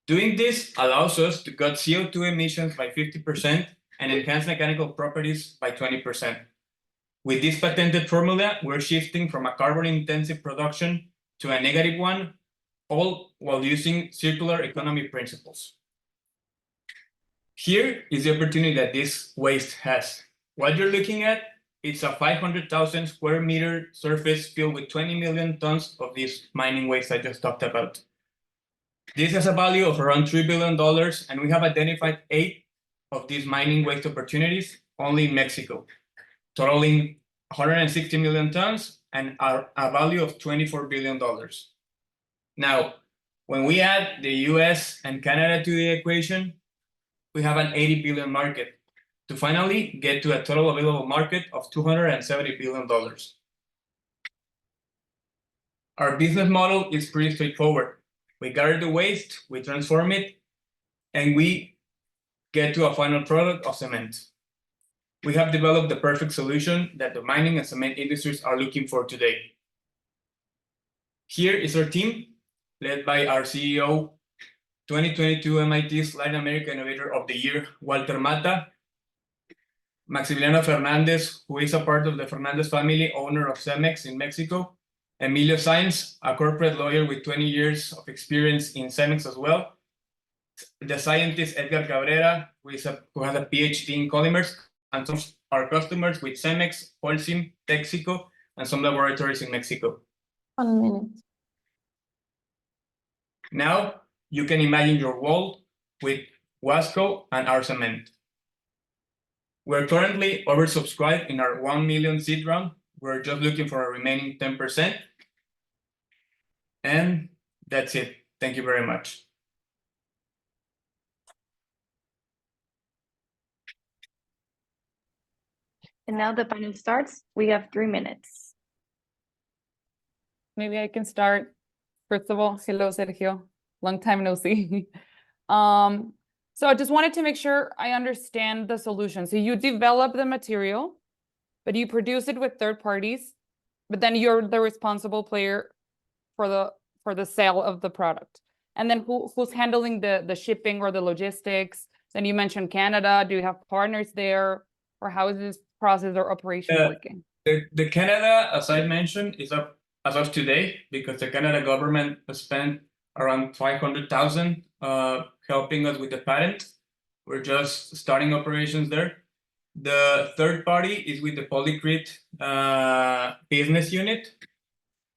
Doing this allows us to cut CO2 emissions by 50% and enhance mechanical properties by 20%. With this patented formula, we're shifting from a carbon-intensive production to a negative one, all while using circular economy principles. Here is the opportunity that this waste has. What you're looking at, it's a 500,000 square meter surface filled with 20 million tons of this mining waste I just talked about. This has a value of around $3 billion, and we have identified 8 of these mining waste opportunities only in Mexico, totaling 160 million tons and a value of $24 billion. Now, when we add the US and Canada to the equation, we have an 80 billion market to finally get to a total available market of $270 billion. Our business model is pretty straightforward. We gather the waste, we transform it, and we get to a final product of cement. We have developed the perfect solution that the mining and cement industries are looking for today. Here is our team, led by our CEO, 2022 MIT's Latin America Innovator of the Year, Walter Mata, Maximiliano Fernandez, who is a part of the Fernandez family, owner of Cemex in Mexico, Emilio Sainz, a corporate lawyer with 20 years of experience in Cemex as well, the scientist Edgar Cabrera, who has a PhD in polymers, and some of our customers with Cemex, Holcim, Texaco, and some laboratories in Mexico. 1 minute. Now, you can imagine your world with Wasco and our cement. We're currently oversubscribed in our 1 million seed round. We're just looking for a remaining 10%. And that's it. Thank you very much. And now the panel starts. We have 3 minutes. Maybe I can start. First of all, hello, Sergio. Long time no see. So I just wanted to make sure I understand the solution. So you develop the material, but you produce it with third parties, but then you're the responsible player for the sale of the product. And then who's handling the shipping or the logistics? Then you mentioned Canada. Do you have partners there? Or how is this process or operation working? The Canada, as I mentioned, is up as of today because the Canada government spent around 500,000 helping us with the patent. We're just starting operations there. The third party is with the Polycrete business unit,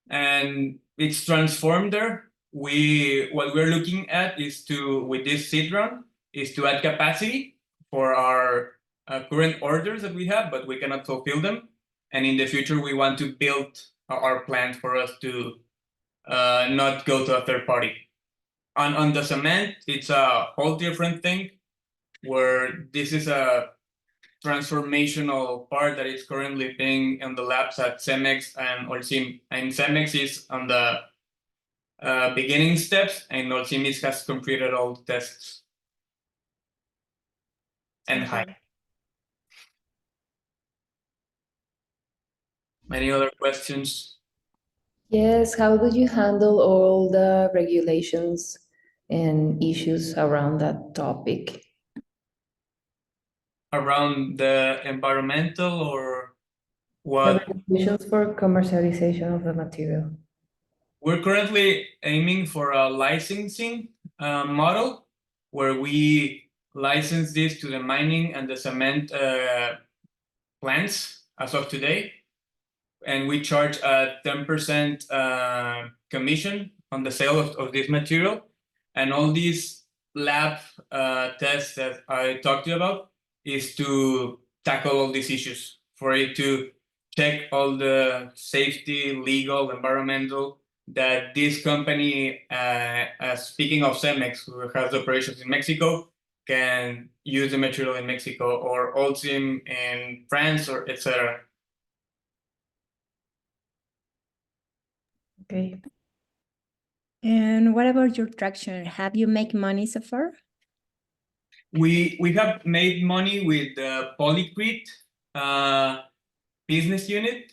and it's transformed there. What we're looking at is with this seed round, is to add capacity for our current orders that we have, but we cannot fulfill them. And in the future, we want to build our plant for us to not go to a third party. On the cement, it's a whole different thing where this is a transformational part that is currently being in the labs at Cemex and Holcim. And Cemex is on the beginning steps, and Holcim has completed all the tests. And hi. Any other questions? Yes, how do you handle all the regulations and issues around that topic? Around the environmental or what? The regulations for commercialization of the material. We're currently aiming for a licensing model where we license this to the mining and the cement plants as of today. And we charge a 10% commission on the sale of this material. And all these lab tests that I talked to you about is to tackle all these issues, for it to check all the safety, legal, environmental, that this company, speaking of Cemex, who has operations in Mexico, can use the material in Mexico, or Holcim in France, or etc. Okay. And what about your traction? Have you made money so far? We have made money with the Polycrete business unit.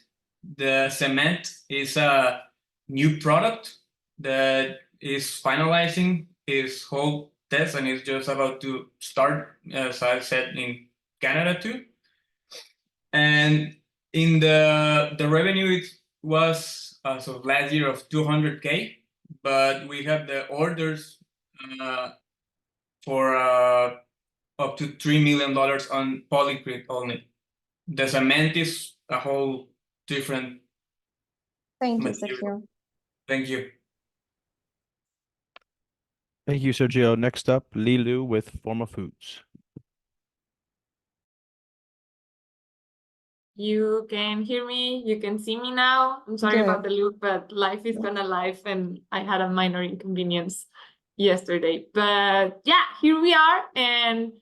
The cement is a new product that is finalizing its whole test and is just about to start, as I said, in Canada too. And in the revenue, it was as of last year of 200K, but we have the orders for up to $3 million on Polycrete only. The cement is a whole different Thank you, material. Sergio. Thank you. Thank you, Sergio. Next up, Lilu with Forma Foods. You can hear me, you can see me now. I'm sorry about the loop, but life is gonna life, and I had a minor inconvenience yesterday. But yeah, here we are, and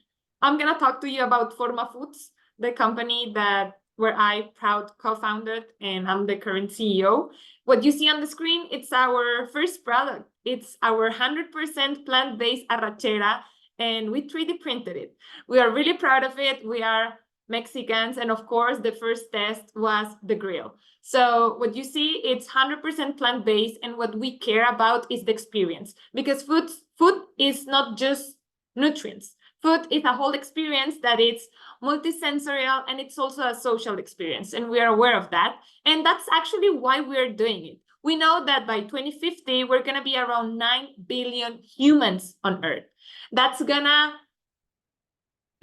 I'm gonna talk to you about Forma Foods, the company where I proud co-founded, and I'm the current CEO. What you see on the screen, it's our first product. It's our 100% plant-based arrachera, and we 3D printed it. We are really proud of it. We are Mexicans, and of course, the first test was the grill. So what you see, it's 100% plant-based, and what we care about is the experience, because food is not just nutrients. Food is a whole experience that it's multisensorial, and it's also a social experience, and we are aware of that, and that's actually why we're doing it. We know that by 2050, we're gonna be around 9 billion humans on Earth. That's gonna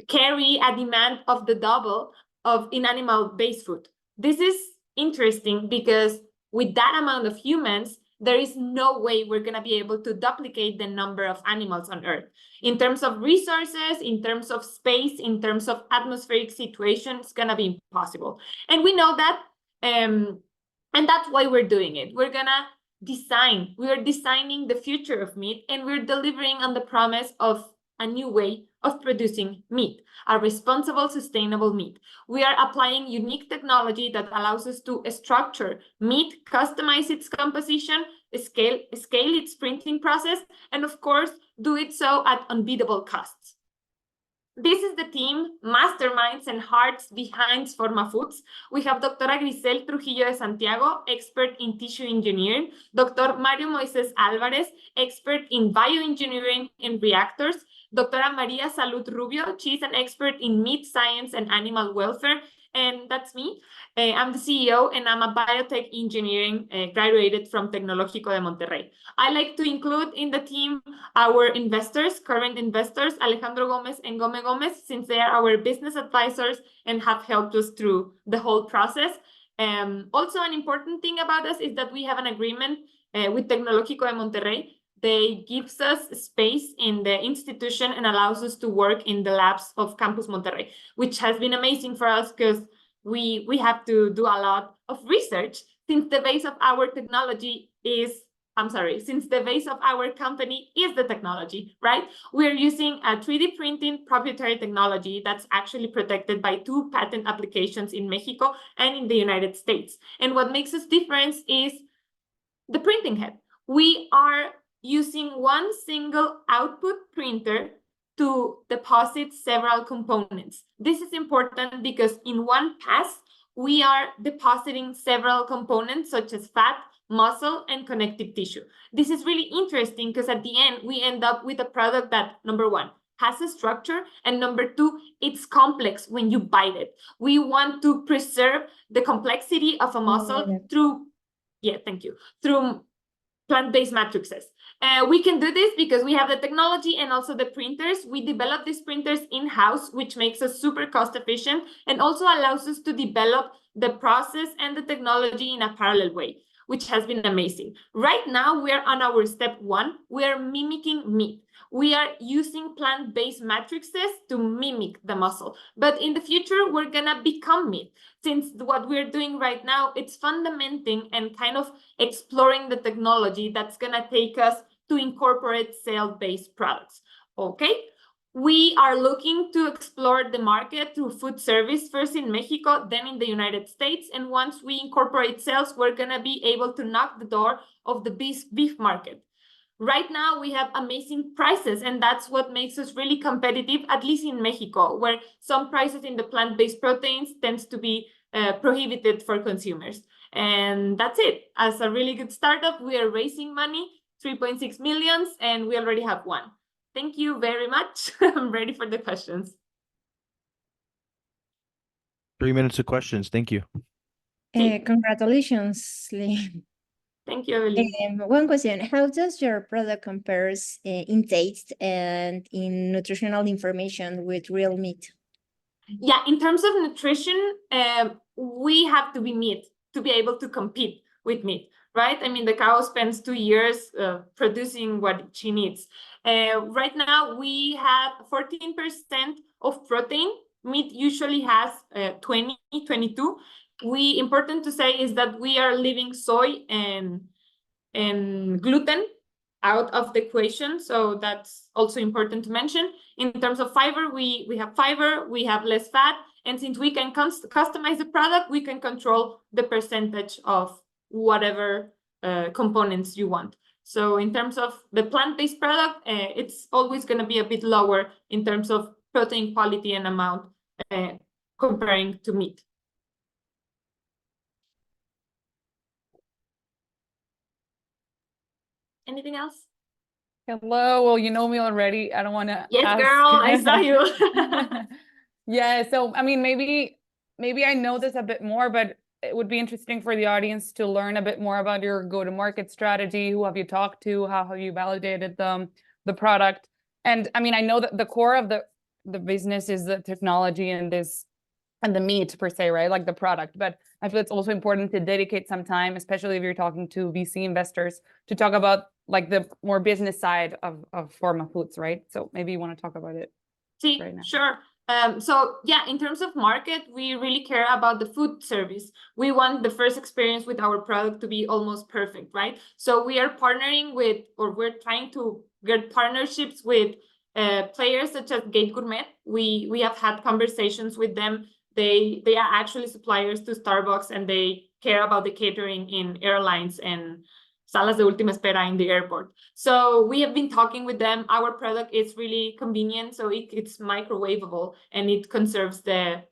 carry a demand of the double of in animal-based food. This is interesting because with that amount of humans, there is no way we're going to be able to duplicate the number of animals on Earth. In terms of resources, in terms of space, in terms of atmospheric situation, it's going to be impossible. And we know that, and that's why we're doing it. We're going to we are designing the future of meat, and we're delivering on the promise of a new way of producing meat, a responsible, sustainable meat. We are applying unique technology that allows us to structure meat, customize its composition, scale its printing process, and of course, do it so at unbeatable costs. This is the team, masterminds and hearts behind Forma Foods. We have Dr. Grisel Trujillo de Santiago, expert in tissue engineering, Dr. Mario Moises Alvarez, expert in bioengineering and reactors, Dr. Maria Salud Rubio, she's an expert in meat science and animal welfare, and that's me. I'm the CEO, and I'm a biotech engineering graduated from Tecnológico de Monterrey. I like to include in the team our investors, current investors, Alejandro Gomez and Gomez, since they are our business advisors and have helped us through the whole process. Also, an important thing about us is that we have an agreement with Tecnológico de Monterrey. They gives us space in the institution and allows us to work in the labs of Campus Monterrey, which has been amazing for us because we have to do a lot of research since the base of our technology is, since the base of our company is the technology, right? We're using a 3D printing proprietary technology that's actually protected by 2 patent applications in Mexico and in the United States. And what makes us different is the printing head. We are using one single output printer to deposit several components. This is important because in one pass, we are depositing several components such as fat, muscle, and connective tissue. This is really interesting because at the end, we end up with a product that, number 1, has a structure, and number 2, it's complex when you bite it. We want to preserve the complexity of a muscle through plant-based matrices. We can do this because we have the technology and also the printers. We develop these printers in-house, which makes us super cost efficient and also allows us to develop the process and the technology in a parallel way, which has been amazing. Right now, we are on our step 1. We are mimicking meat. We are using plant-based matrices to mimic the muscle. But in the future, we're gonna become meat. Since what we're doing right now, it's fundamenting and kind of exploring the technology that's gonna take us to incorporate cell-based products, okay? We are looking to explore the market through food service, first in Mexico, then in the United States. And once we incorporate cells, we're gonna be able to knock the door of the beef market. Right now, we have amazing prices, and that's what makes us really competitive, at least in Mexico, where some prices in the plant-based proteins tends to be prohibited for consumers. And that's it. As a really good startup, we are raising money, 3.6 million, and we already have one. Thank you very much. I'm ready for the questions. 3 minutes of questions. Thank you. Congratulations, Lee. Thank you, Evelyn. One question, how does your product compares in taste and in nutritional information with real meat? Yeah, in terms of nutrition, we have to be meat to be able to compete with meat, right? I mean, the cow spends 2 years producing what she needs. Right now, we have 14% of protein. Meat usually has 20, 22. Important to say is that we are leaving soy and gluten out of the equation, so that's also important to mention. In terms of fiber, we have fiber, we have less fat, and since we can customize the product, we can control the percentage of whatever components you want. So in terms of the plant-based product, it's always going to be a bit lower in terms of protein quality and amount comparing to meat. Anything else? Hello. Well, you know me already. I don't want to Yes, ask. girl, I saw you. Yeah. So, I mean, maybe I know this a bit more, but it would be interesting for the audience to learn a bit more about your go-to-market strategy. Who have you talked to? How have you validated the product? And I mean, I know that the core of the business is the technology and the meat per se, right? Like the product. But I feel it's also important to dedicate some time, especially if you're talking to VC investors, to talk about like the more business side of Forma Foods, right? So maybe you want to talk about it right now. Sure. So yeah, in terms of market, we really care about the food service. We want the first experience with our product to be almost perfect, right? So we are partnering with, or we're trying to get partnerships with players such as Gate Gourmet. We have had conversations with them. They are actually suppliers to Starbucks, and they care about the catering in airlines and salas de última espera in the airport. So we have been talking with them. Our product is really convenient, so it's microwavable, and it preserves the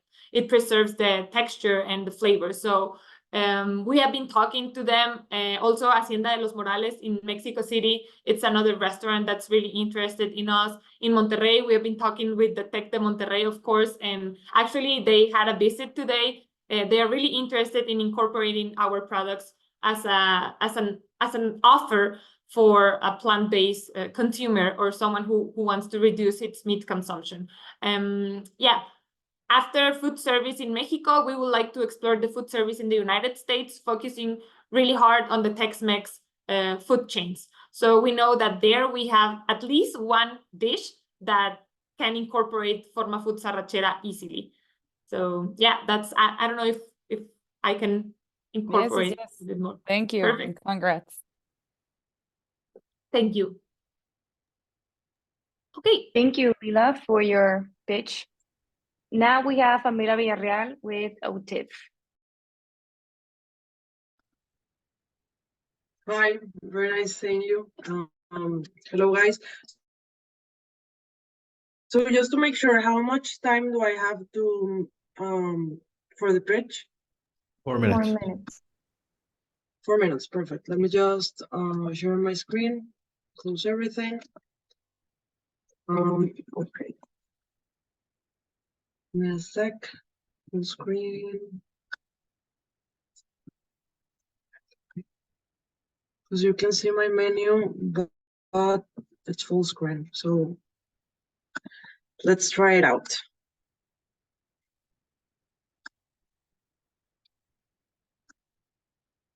texture and the flavor. So we have been talking to them. Also, Hacienda de los Morales in Mexico City, it's another restaurant that's really interested in us. In Monterrey, we have been talking with the Tec de Monterrey, of course, and actually they had a visit today. They are really interested in incorporating our products as an offer for a plant-based consumer or someone who wants to reduce its meat consumption. Yeah. After food service in Mexico, we would like to explore the food service in the United States, focusing really hard on the Tex-Mex food chains. So we know that there we have at least one dish that can incorporate Forma Foods arrachera easily. So yeah, that's, I don't know if I can incorporate a bit more. Thank you. Perfect. Congrats. Thank you. Okay. Thank you, Lila, for your pitch. Now we have Amira Villarreal with OTIF. Hi, very nice seeing you. Hello, guys. So just to make sure, how much time do I have to for the pitch? 4 minutes. 4 minutes. 4 minutes, perfect. Let me just share my screen, close everything. Okay. Give me a sec. Full screen. Because you can see my menu, but it's full screen. So let's try it out.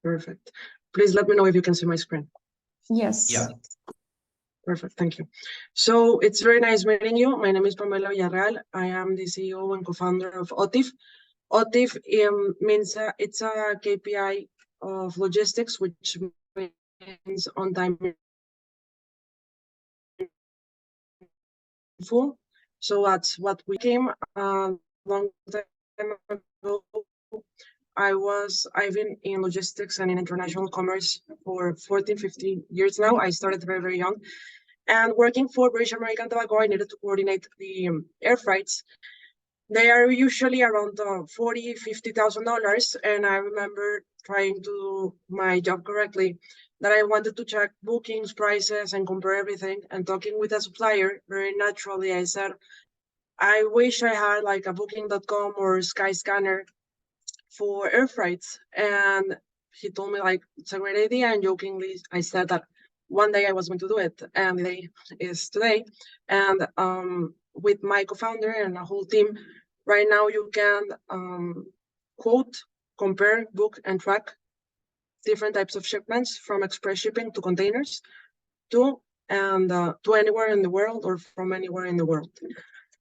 Perfect. Please let me know if you can see my screen. Yes. Yeah. Perfect, thank you. So it's very nice meeting you. My name is Pamela Villarreal. I am the CEO and co-founder of OTIF. OTIF means it's a KPI of logistics, which means on time full. So that's what we came a long time ago. I've been in logistics and in international commerce for 14, 15 years now. I started very, very young. And working for British American Tobacco, I needed to coordinate the air freights. They are usually around $40,000, $50,000. And I remember trying to do my job correctly, that I wanted to check bookings, prices, and compare everything. And talking with a supplier, very naturally, I said, I wish I had like a booking.com or Skyscanner for air freights. And he told me like, it's a great idea. And jokingly, I said that one day I was going to do it. And the day is today. And with my co-founder and a whole team, right now you can quote, compare, book, and track different types of shipments, from express shipping to containers to anywhere in the world, or from anywhere in the world.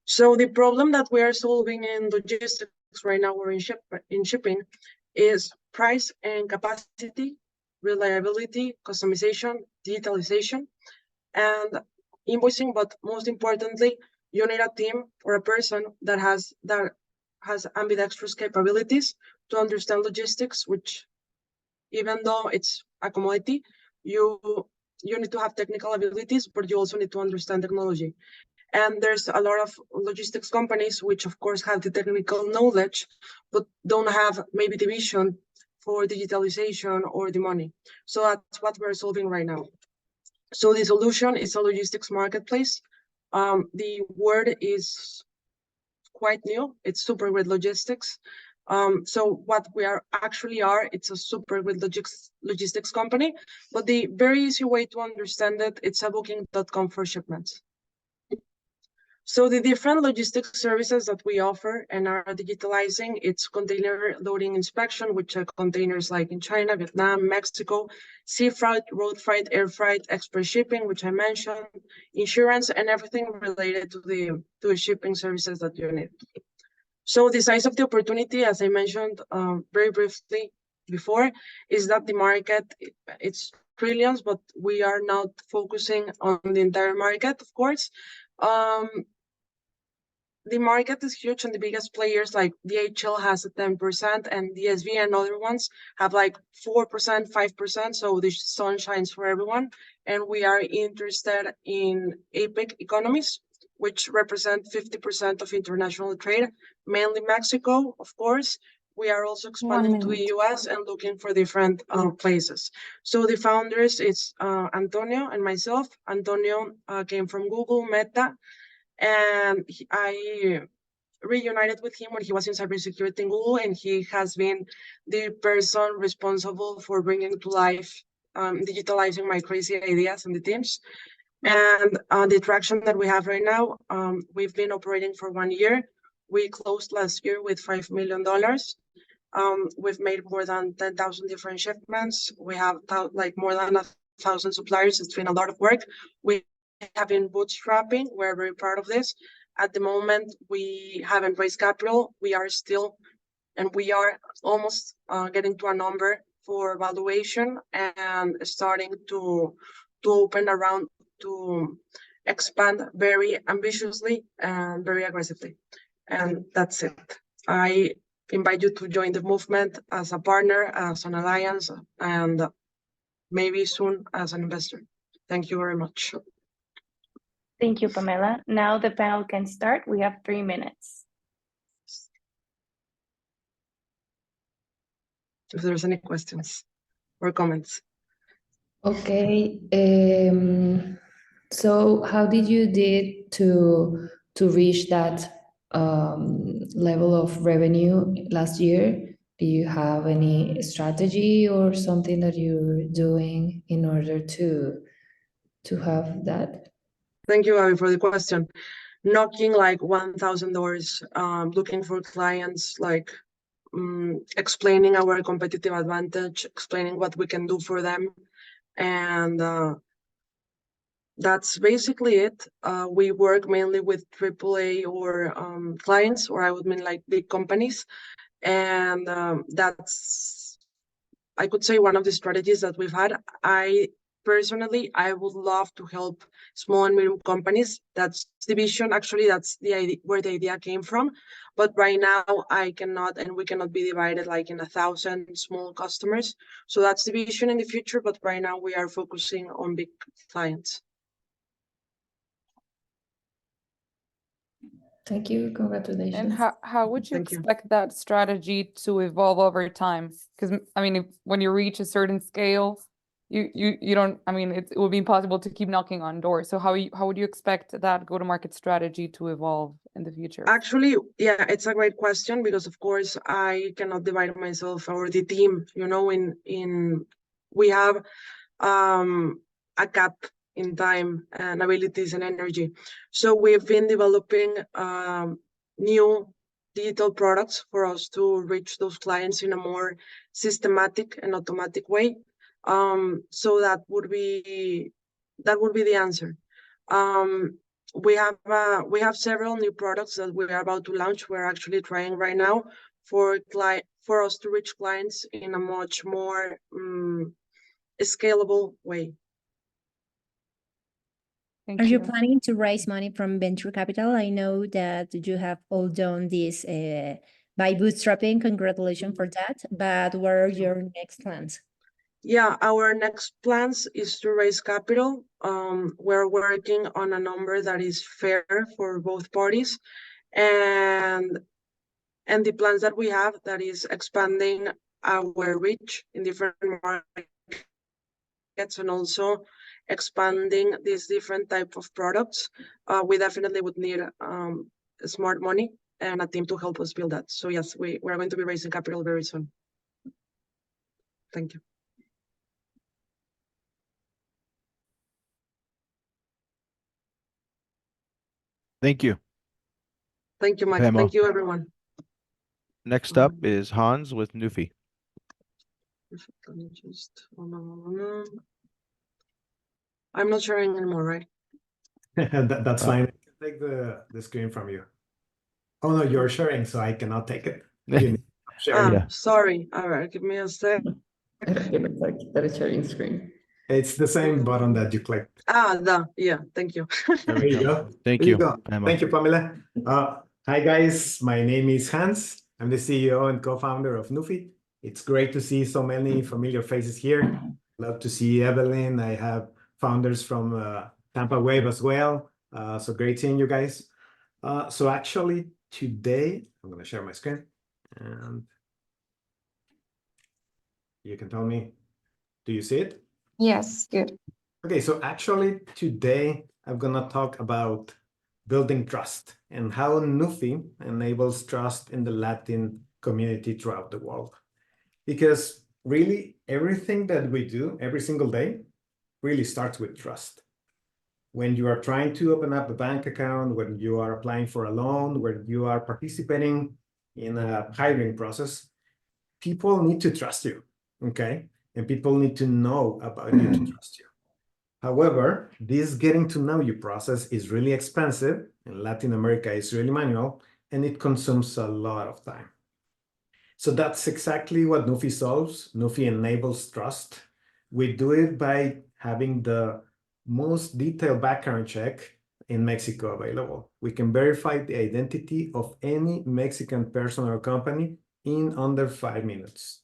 So the problem that we are solving in logistics right now, or in shipping, is price and capacity, reliability, customization, digitalization, and invoicing. But most importantly, you need a team or a person that has ambidextrous capabilities to understand logistics, which, even though it's a commodity, you need to have technical abilities, but you also need to understand technology. And there's a lot of logistics companies which, of course, have the technical knowledge, but don't have maybe the vision for digitalization or the money. So that's what we're solving right now. So the solution is a logistics marketplace. The word is quite new. It's super grid logistics. So what we actually are, it's a super grid logistics company, but the very easy way to understand it, it's a booking.com for shipments. So the different logistics services that we offer and are digitalizing, it's container loading inspection, which are containers like in China, Vietnam, Mexico, sea freight, road freight, air freight, express shipping, which I mentioned, insurance, and everything related to the shipping services that you need. So the size of the opportunity, as I mentioned very briefly before, is that the market, it's trillions, but we are not focusing on the entire market, of course. The market is huge, and the biggest players like DHL has a 10%, and DSV and other ones have like 4%, 5%. So the sun shines for everyone. And we are interested in APEC economies, which represent 50% of international trade, mainly Mexico, of course. We are also expanding to the US and looking for different places. So the founders, it's Antonio and myself. Antonio came from Google, Meta, and I reunited with him when he was in cybersecurity in Google, and he has been the person responsible for bringing to life, digitalizing my crazy ideas in the teams. And the traction that we have right now, we've been operating for 1 year. We closed last year with $5 million. We've made more than 10,000 different shipments. We have like more than 1,000 suppliers. It's been a lot of work. We have been bootstrapping. We're very proud of this. At the moment, we haven't raised capital. We are almost getting to a number for valuation and starting to open around to expand very ambitiously and very aggressively. And that's it. I invite you to join the movement as a partner, as an alliance, and maybe soon as an investor. Thank you very much. Thank you, Pamela. Now the panel can start. We have 3 minutes. If there's any questions or comments. Okay. So how did you to reach that level of revenue last year? Do you have any strategy or something that you're doing in order to have that? Thank you, Abby, for the question. Knocking like 1,000 doors, looking for clients, like explaining our competitive advantage, explaining what we can do for them. And that's basically it. We work mainly with AAA or clients, or I would mean like big companies. And that's, I could say, one of the strategies that we've had. I personally, I would love to help small and medium companies. That's division. Actually, that's the idea where the idea came from. But right now, I cannot, and we cannot be divided like in 1,000 small customers. So that's the vision in the future. But right now, we are focusing on big clients. Thank you. Congratulations. And how would you Thank you. expect that strategy to evolve over time? Because I mean, when you reach a certain scale, you don't. I mean, it would be impossible to keep knocking on doors. So how would you expect that go-to-market strategy to evolve in the future? Actually, yeah, it's a great question because of course I cannot divide myself or the team. You know, we have a gap in time and abilities and energy. So we've been developing new digital products for us to reach those clients in a more systematic and automatic way. So that would be the answer. We have several new products that we are about to launch. We're actually trying right now for us to reach clients in a much more scalable way. Thank Are you you. planning to raise money from venture capital? I know that you have all done this by bootstrapping. Congratulations for that. But what are your next plans? Yeah, our next plans is to raise capital. We're working on a number that is fair for both parties, and the plans that we have, that is expanding our reach in different markets and also expanding these different type of products. We definitely would need smart money and a team to help us build that. So yes, we're going to be raising capital very soon. Thank you. Thank you. Thank you, Mike. Pamo. Thank you, everyone. Next up is Hans with Nufi. Let me just, I'm not sharing anymore, right? That's fine. I can take the screen from you. Oh no, you're sharing, so I cannot take it. Yeah. Sorry. All right, give me a sec. That is sharing screen. It's the same button that you clicked. Yeah, thank you. There you go. Thank There you, go. Pamo. Thank you, Pamela. Hi guys, my name is Hans. I'm the CEO and co-founder of Nufi. It's great to see so many familiar faces here. Love to see Evelyn. I have founders from Tampa Wave as well. So great seeing you guys. So actually today, I'm going to share my screen and you can tell me, do you see it? Yes, good. Okay, so actually today I'm gonna talk about building trust and how Nufi enables trust in the Latin community throughout the world. Because really everything that we do every single day really starts with trust. When you are trying to open up a bank account, when you are applying for a loan, when you are participating in a hiring process, people need to trust you, okay? And people need to know about you to trust you. However, this getting to know you process is really expensive. In Latin America, it's really manual, and it consumes a lot of time. So that's exactly what Nufi solves. Nufi enables trust. We do it by having the most detailed background check in Mexico available. We can verify the identity of any Mexican person or company in under 5 minutes.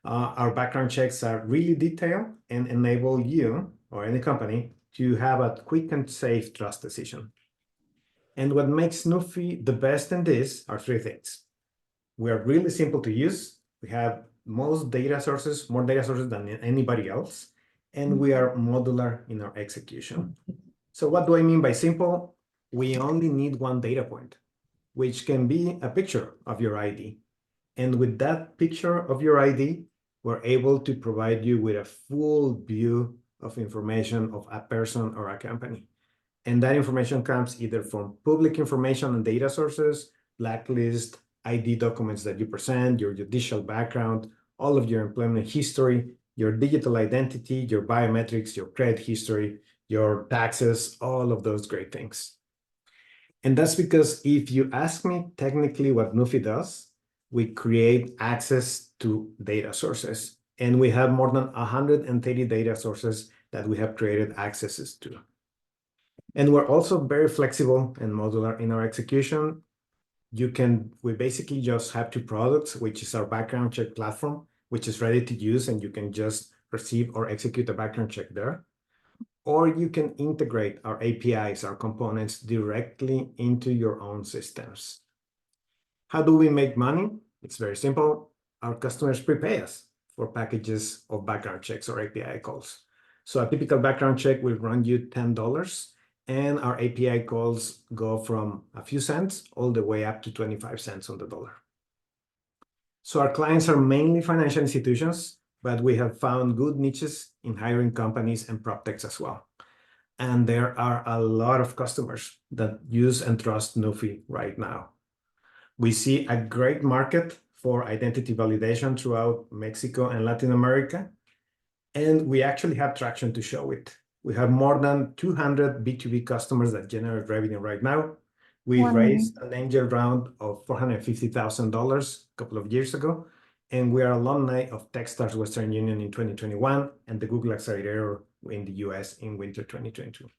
Our background checks are really detailed and enable you or any company to have a quick and safe trust decision. And what makes Nufi the best in this are 3 things. We are really simple to use. We have more data sources than anybody else. And we are modular in our execution. So what do I mean by simple? We only need one data point, which can be a picture of your ID. And with that picture of your ID, we're able to provide you with a full view of information of a person or a company. And that information comes either from public information and data sources, blacklist, ID documents that you present, your judicial background, all of your employment history, your digital identity, your biometrics, your credit history, your taxes, all of those great things. And that's because if you ask me technically what Nufi does, we create access to data sources. And we have more than 130 data sources that we have created accesses to. And we're also very flexible and modular in our execution. We basically just have two products, which is our background check platform, which is ready to use, and you can just receive or execute a background check there. Or you can integrate our APIs, our components, directly into your own systems. How do we make money? It's very simple. Our customers prepay us for packages of background checks or API calls. So a typical background check will run you $10, and our API calls go from a few cents all the way up to 25 cents on the dollar. So our clients are mainly financial institutions, but we have found good niches in hiring companies and prop techs as well. And there are a lot of customers that use and trust Nuffi right now. We see a great market for identity validation throughout Mexico and Latin America, and we actually have traction to show it. We have more than 200 B2B customers that generate revenue right now. We raised an angel round of $450,000 a couple of years ago, and we are alumni of Techstars Western Union in 2021 and the Google Accelerator in the US in winter 2022.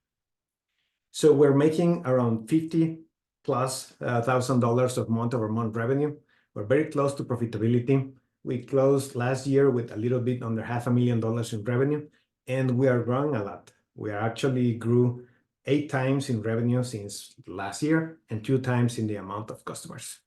So we're making around $50,000+ of month-over-month revenue. We're very close to profitability. We closed last year with a little bit under $500,000 in revenue, and we are growing a lot. We actually grew 8 times in revenue since last year and 2 times in the amount of customers.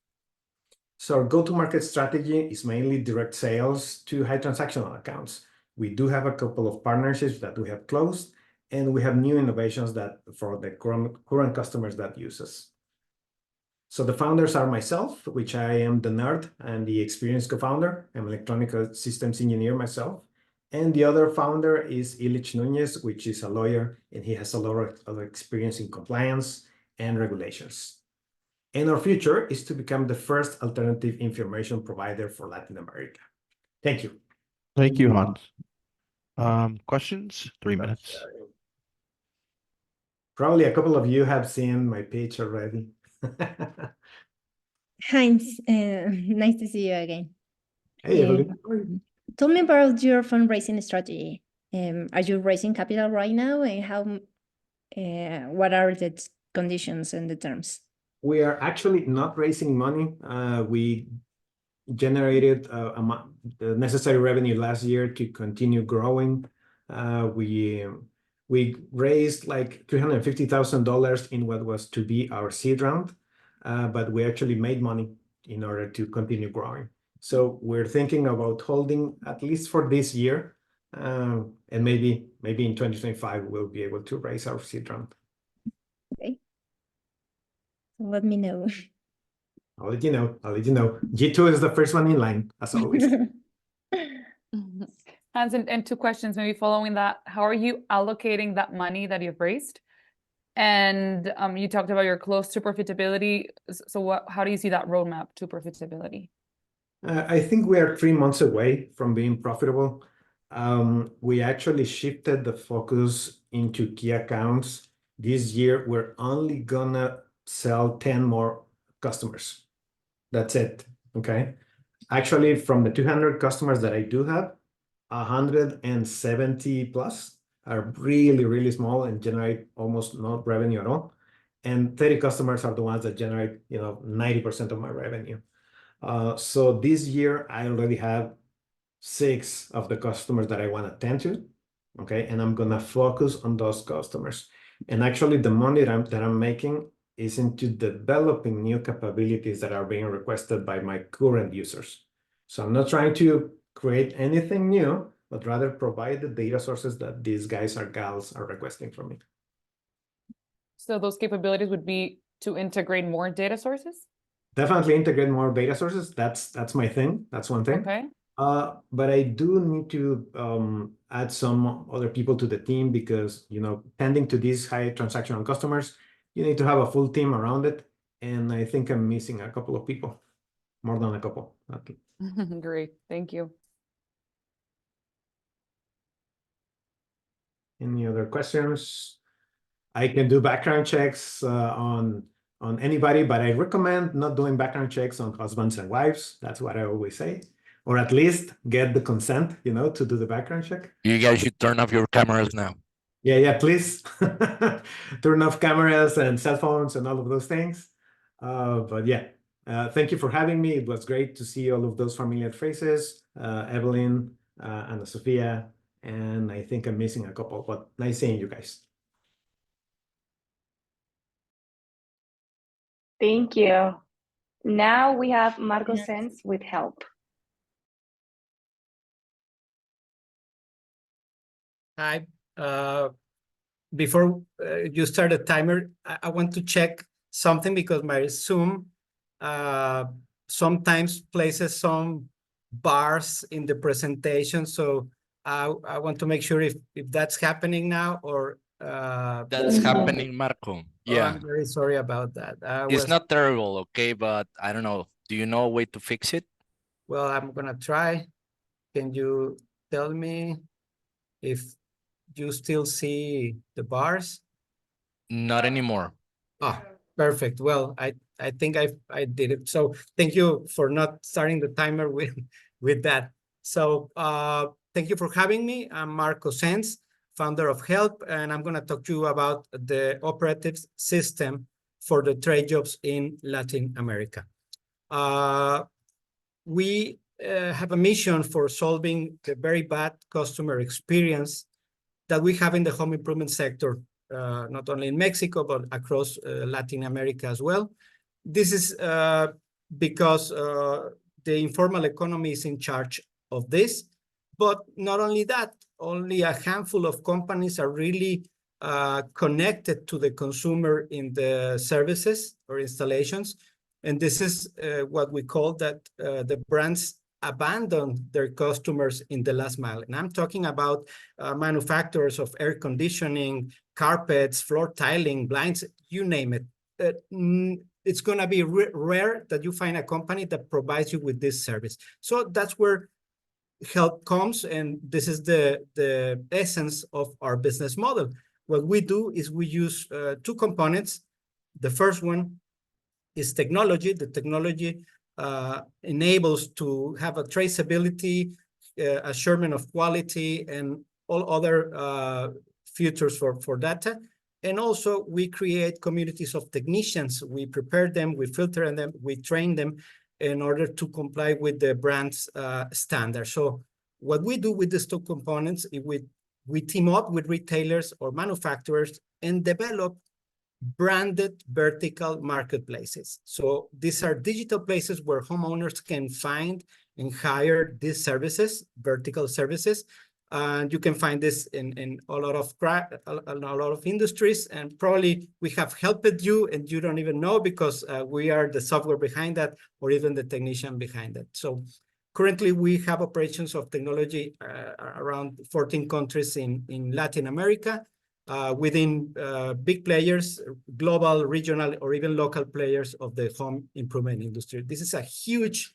So our go-to-market strategy is mainly direct sales to high transactional accounts. We do have a couple of partnerships that we have closed, and we have new innovations that for the current customers that use us. So the founders are myself, which I am the nerd and the experienced co-founder. I'm an electronic systems engineer myself. And the other founder is Ilich Nunez, which is a lawyer, and he has a lot of experience in compliance and regulations. And our future is to become the first alternative information provider for Latin America. Thank you. Thank you, Hans. Questions? 3 minutes. Probably a couple of you have seen my pitch already. Heinz, nice to see you again. Hey, Evelyn. Tell me about your fundraising strategy. Are you raising capital right now, and what are the conditions and the terms? We are actually not raising money. We generated the necessary revenue last year to continue growing. We raised like $350,000 in what was to be our seed round, but we actually made money in order to continue growing. So we're thinking about holding at least for this year, and maybe in 2025 we'll be able to raise our seed round. Okay. Let me know. I'll let you know. G2 is the first one in line, as always. Hans, and 2 questions maybe following that. How are you allocating that money that you've raised? And you talked about you're close to profitability. So how do you see that roadmap to profitability? I think we are 3 months away from being profitable. We actually shifted the focus into key accounts. This year, we're only gonna sell 10 more customers. That's it, okay? Actually, from the 200 customers that I do have, 170 plus are really, really small and generate almost no revenue at all. And 30 customers are the ones that generate, 90% of my revenue. So this year, I already have 6 of the customers that I want to tend to, okay? And I'm gonna focus on those customers. And actually, the money that I'm making is into developing new capabilities that are being requested by my current users. So I'm not trying to create anything new, but rather provide the data sources that these guys or gals are requesting from me. So those capabilities would be to integrate more data sources? Definitely integrate more data sources. That's my thing. That's one thing. Okay. But I do need to add some other people to the team because, tending to these high transactional customers, you need to have a full team around it. And I think I'm missing a couple of people, more than a couple. Great. Thank you. Any other questions? I can do background checks on anybody, but I recommend not doing background checks on husbands and wives. That's what I always say. or at least get the consent, to do the background check. You guys should turn off your cameras now. Yeah, please turn off cameras and cell phones and all of those things. But yeah, thank you for having me. It was great to see all of those familiar faces, Evelyn, Ana Sofia, and I think I'm missing a couple, but nice seeing you guys. Thank you. Now we have Marco Sense with help. Hi. Before you start the timer, I want to check something because my Zoom sometimes places some bars in the presentation. So I want to make sure if that's happening now or that's happening, Marco. Yeah. I'm very sorry about that. It's not terrible, okay, but I don't know. Do you know a way to fix it? Well, I'm gonna try. Can you tell me if you still see the bars? Not anymore. Oh, perfect. Well, I think I did it. So thank you for not starting the timer with that. So thank you for having me. I'm Marco Sense, founder of Help, and I'm going to talk to you about the operative system for the trade jobs in Latin America. We have a mission for solving the very bad customer experience that we have in the home improvement sector, not only in Mexico, but across Latin America as well. This is because the informal economy is in charge of this. But not only that, only a handful of companies are really connected to the consumer in the services or installations. And this is what we call that the brands abandon their customers in the last mile. And I'm talking about manufacturers of air conditioning, carpets, floor tiling, blinds, you name it. It's going to be rare that you find a company that provides you with this service. So that's where Help comes, and this is the essence of our business model. What we do is we use two components. The first one is technology. The technology enables to have a traceability, assurance of quality, and all other features for data. And also, we create communities of technicians. We prepare them, we filter them, we train them in order to comply with the brand's standards. So what we do with these two components, we team up with retailers or manufacturers and develop branded vertical marketplaces. So these are digital places where homeowners can find and hire these services, vertical services. And you can find this in a lot of industries, and probably we have helped you and you don't even know because we are the software behind that or even the technician behind it. So currently we have operations of technology around 14 countries in Latin America, within big players, global, regional, or even local players of the home improvement industry. This is a huge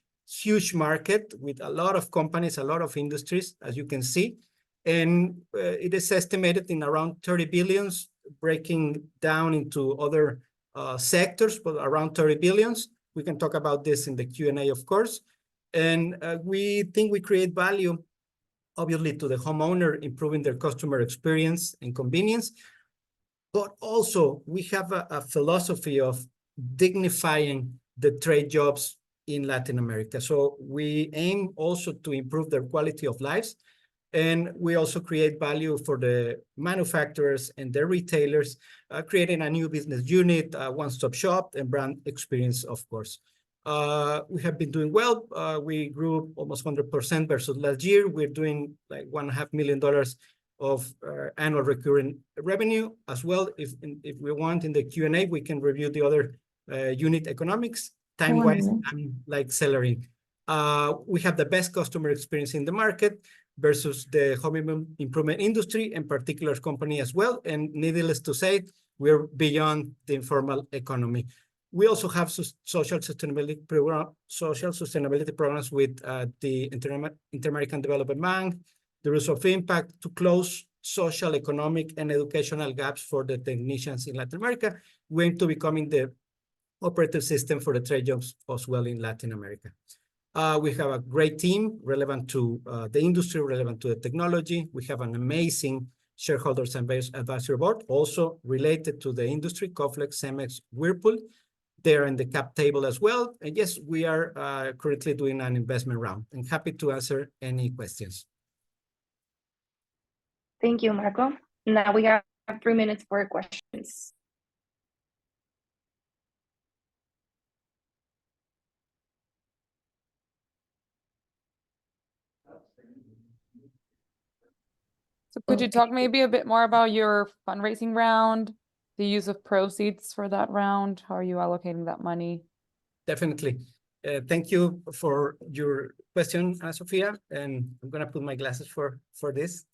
market with a lot of companies, a lot of industries, as you can see. And it is estimated in around 30 billions, breaking down into other sectors, but around 30 billions. We can talk about this in the Q&A, of course. And we think we create value, obviously, to the homeowner, improving their customer experience and convenience. But also, we have a philosophy of dignifying the trade jobs in Latin America. So we aim also to improve their quality of lives. And we also create value for the manufacturers and their retailers, creating a new business unit, a one-stop shop, and brand experience, of course. We have been doing well. We grew almost 100% versus last year. We're doing like $1.5 million of annual recurring revenue as well. If we want in the Q&A, we can review the other unit economics. Time-wise, I'm like cellaring. We have the best customer experience in the market versus the home improvement industry and particular company as well. And needless to say, we're beyond the informal economy. We also have social sustainability programs with the Inter-American Development Bank, the Rules of Impact to close social, economic, and educational gaps for the technicians in Latin America. We aim to becoming the operative system for the trade jobs as well in Latin America. We have a great team relevant to the industry, relevant to the technology. We have an amazing shareholders and advisory board, also related to the industry, Coflex, Cemex, Whirlpool. They're in the cap table as well. And yes, we are currently doing an investment round. I'm happy to answer any questions. Thank you, Marco. Now we have 3 minutes for questions. So could you talk maybe a bit more about your fundraising round, the use of proceeds for that round? How are you allocating that money? Definitely. Thank you for your question, Sophia. And I'm going to put my glasses for this.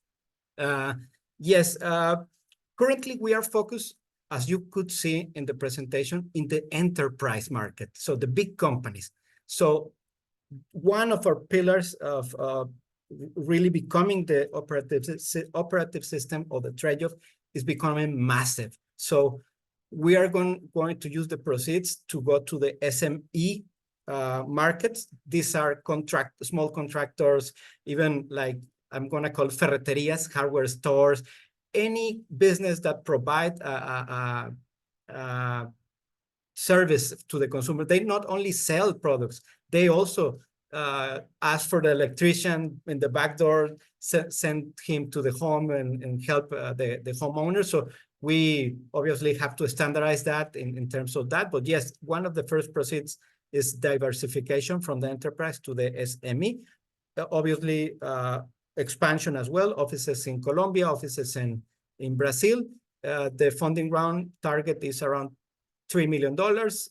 Yes, currently we are focused, as you could see in the presentation, in the enterprise market. So the big companies. So one of our pillars of really becoming the operative system or the trade-off is becoming massive. So we are going to use the proceeds to go to the SME markets. These are small contractors, even like I'm going to call ferreterias, hardware stores, any business that provide service to the consumer. They not only sell products, they also ask for the electrician in the back door, send him to the home and help the homeowner. So we obviously have to standardize that in terms of that. But yes, one of the first proceeds is diversification from the enterprise to the SME. Obviously, expansion as well, offices in Colombia, offices in Brazil. The funding round target is around $3 million,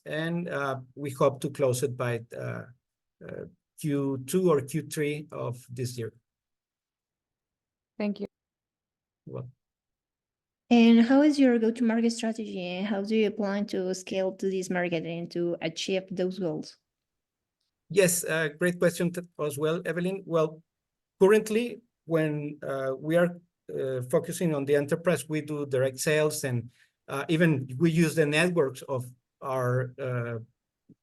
and we hope to close it by Q2 or Q3 of this year. Thank you. Well, and how is your go-to-market strategy? How do you plan to scale to this market and to achieve those goals? Yes, great question as well, Evelyn. Well, currently, when we are focusing on the enterprise, we do direct sales, and even we use the networks of our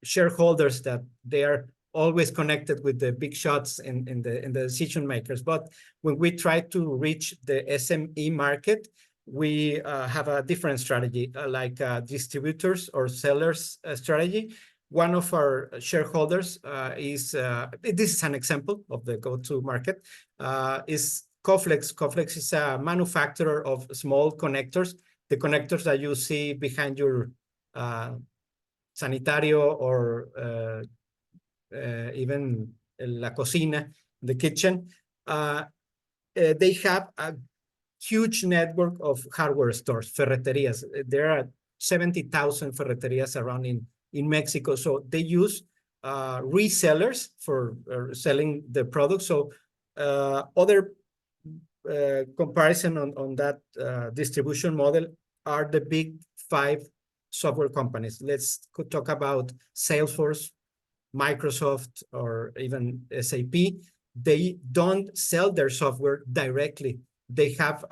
shareholders that they are always connected with the big shots in the decision makers. But when we try to reach the SME market, we have a different strategy, like distributors or sellers strategy. One of our shareholders is, this is an example of the go-to market, is Coflex. Coflex is a manufacturer of small connectors, the connectors that you see behind your sanitario or even la cocina, the kitchen. They have a huge network of hardware stores, ferreterias. There are 70,000 ferreterias around in Mexico. So they use resellers for selling the product. So other comparison on that distribution model are the big 5 software companies. Let's talk about Salesforce, Microsoft, or even SAP. They don't sell their software directly. They have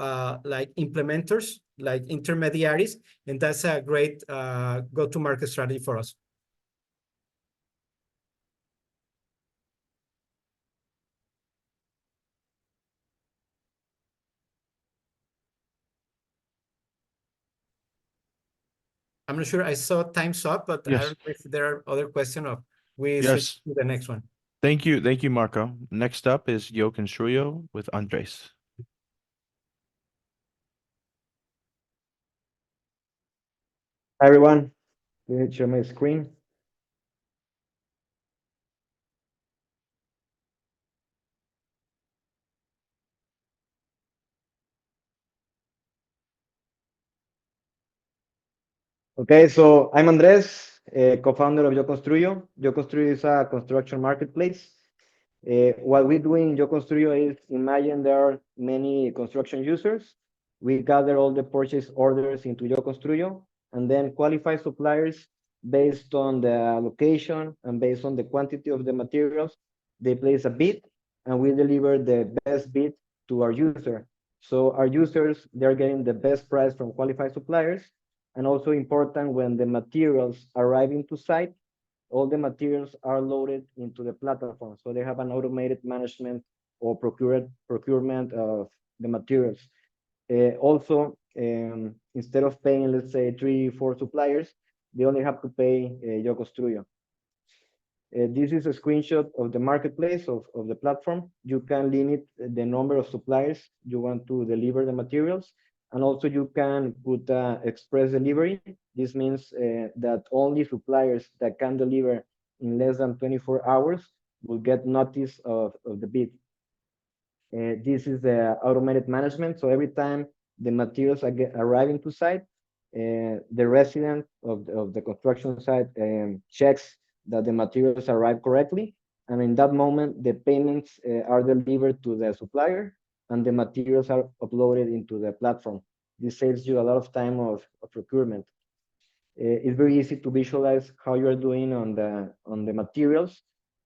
like implementers, like intermediaries, and that's a great go-to-market strategy for us. I'm not sure. I saw time's up, but Yes. I don't know if there are other questions or we Yes. switch to the next one. Thank you, Marco. Next up is Jan'24 with Andres. Hi everyone, let me share my screen. Okay, so I'm Andres, co-founder of Jan'24. Jan'24 is a construction marketplace. What we do in Jan'24 is, imagine there are many construction users. We gather all the purchase orders into Jan'24 and then qualify suppliers based on the location and based on the quantity of the materials. They place a bid and we deliver the best bid to our user. So our users, they're getting the best price from qualified suppliers. And also important, when the materials arrive into site, all the materials are loaded into the platform. So they have an automated management or procurement of the materials. Also, instead of paying, let's say, 3-4 suppliers, they only have to pay Yo Construyo. This is a screenshot of the marketplace of the platform. You can limit the number of suppliers you want to deliver the materials. And also you can put express delivery. This means that only suppliers that can deliver in less than 24 hours will get notice of the bid. This is the automated management. So every time the materials arrive into site, the resident of the construction site checks that the materials arrive correctly. And in that moment, the payments are delivered to the supplier and the materials are uploaded into the platform. This saves you a lot of time of procurement. It's very easy to visualize how you're doing on the materials.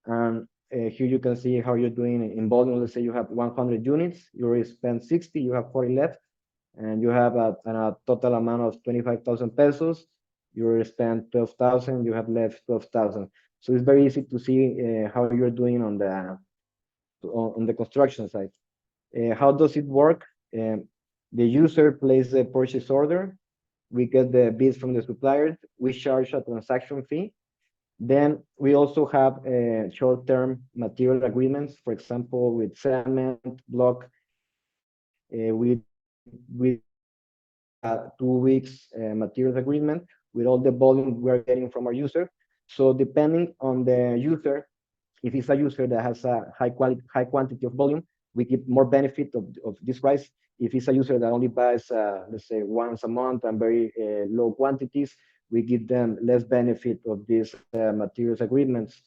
And here you can see how you're doing in volume. Let's say you have 100 units, you already spent 60, you have 40 left, and you have a total amount of 25,000 pesos. You already spent 12,000, you have left 12,000. So it's very easy to see how you're doing on the construction side. How does it work? The user places a purchase order. We get the bids from the suppliers. We charge a transaction fee. Then we also have short-term material agreements, for example, with cement, block, with 2 weeks materials agreement with all the volume we're getting from our user. So depending on the user, if it's a user that has a high quantity of volume, we give more benefit of this price. If it's a user that only buys, let's say, once a month and very low quantities, we give them less benefit of these materials agreements.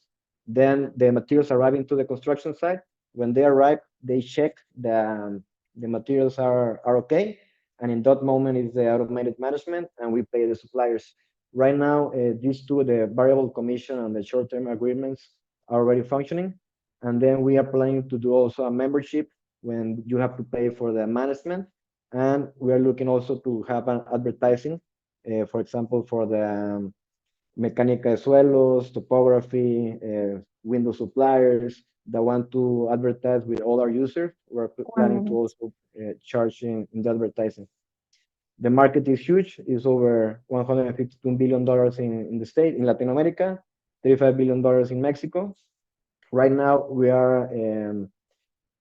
Then the materials arriving to the construction site. When they arrive, they check the materials are okay. And in that moment is the automated management, and we pay the suppliers. Right now, these two, the variable commission and the short-term agreements, are already functioning. And then we are planning to do also a membership when you have to pay for the management. And we are looking also to have an advertising, for example, for the mecánica de suelos, topography, window suppliers that want to advertise with all our users. We're planning to also charge in the advertising. The market is huge. It's over $152 billion in the state, in Latin America, $35 billion in Mexico. Right now, we are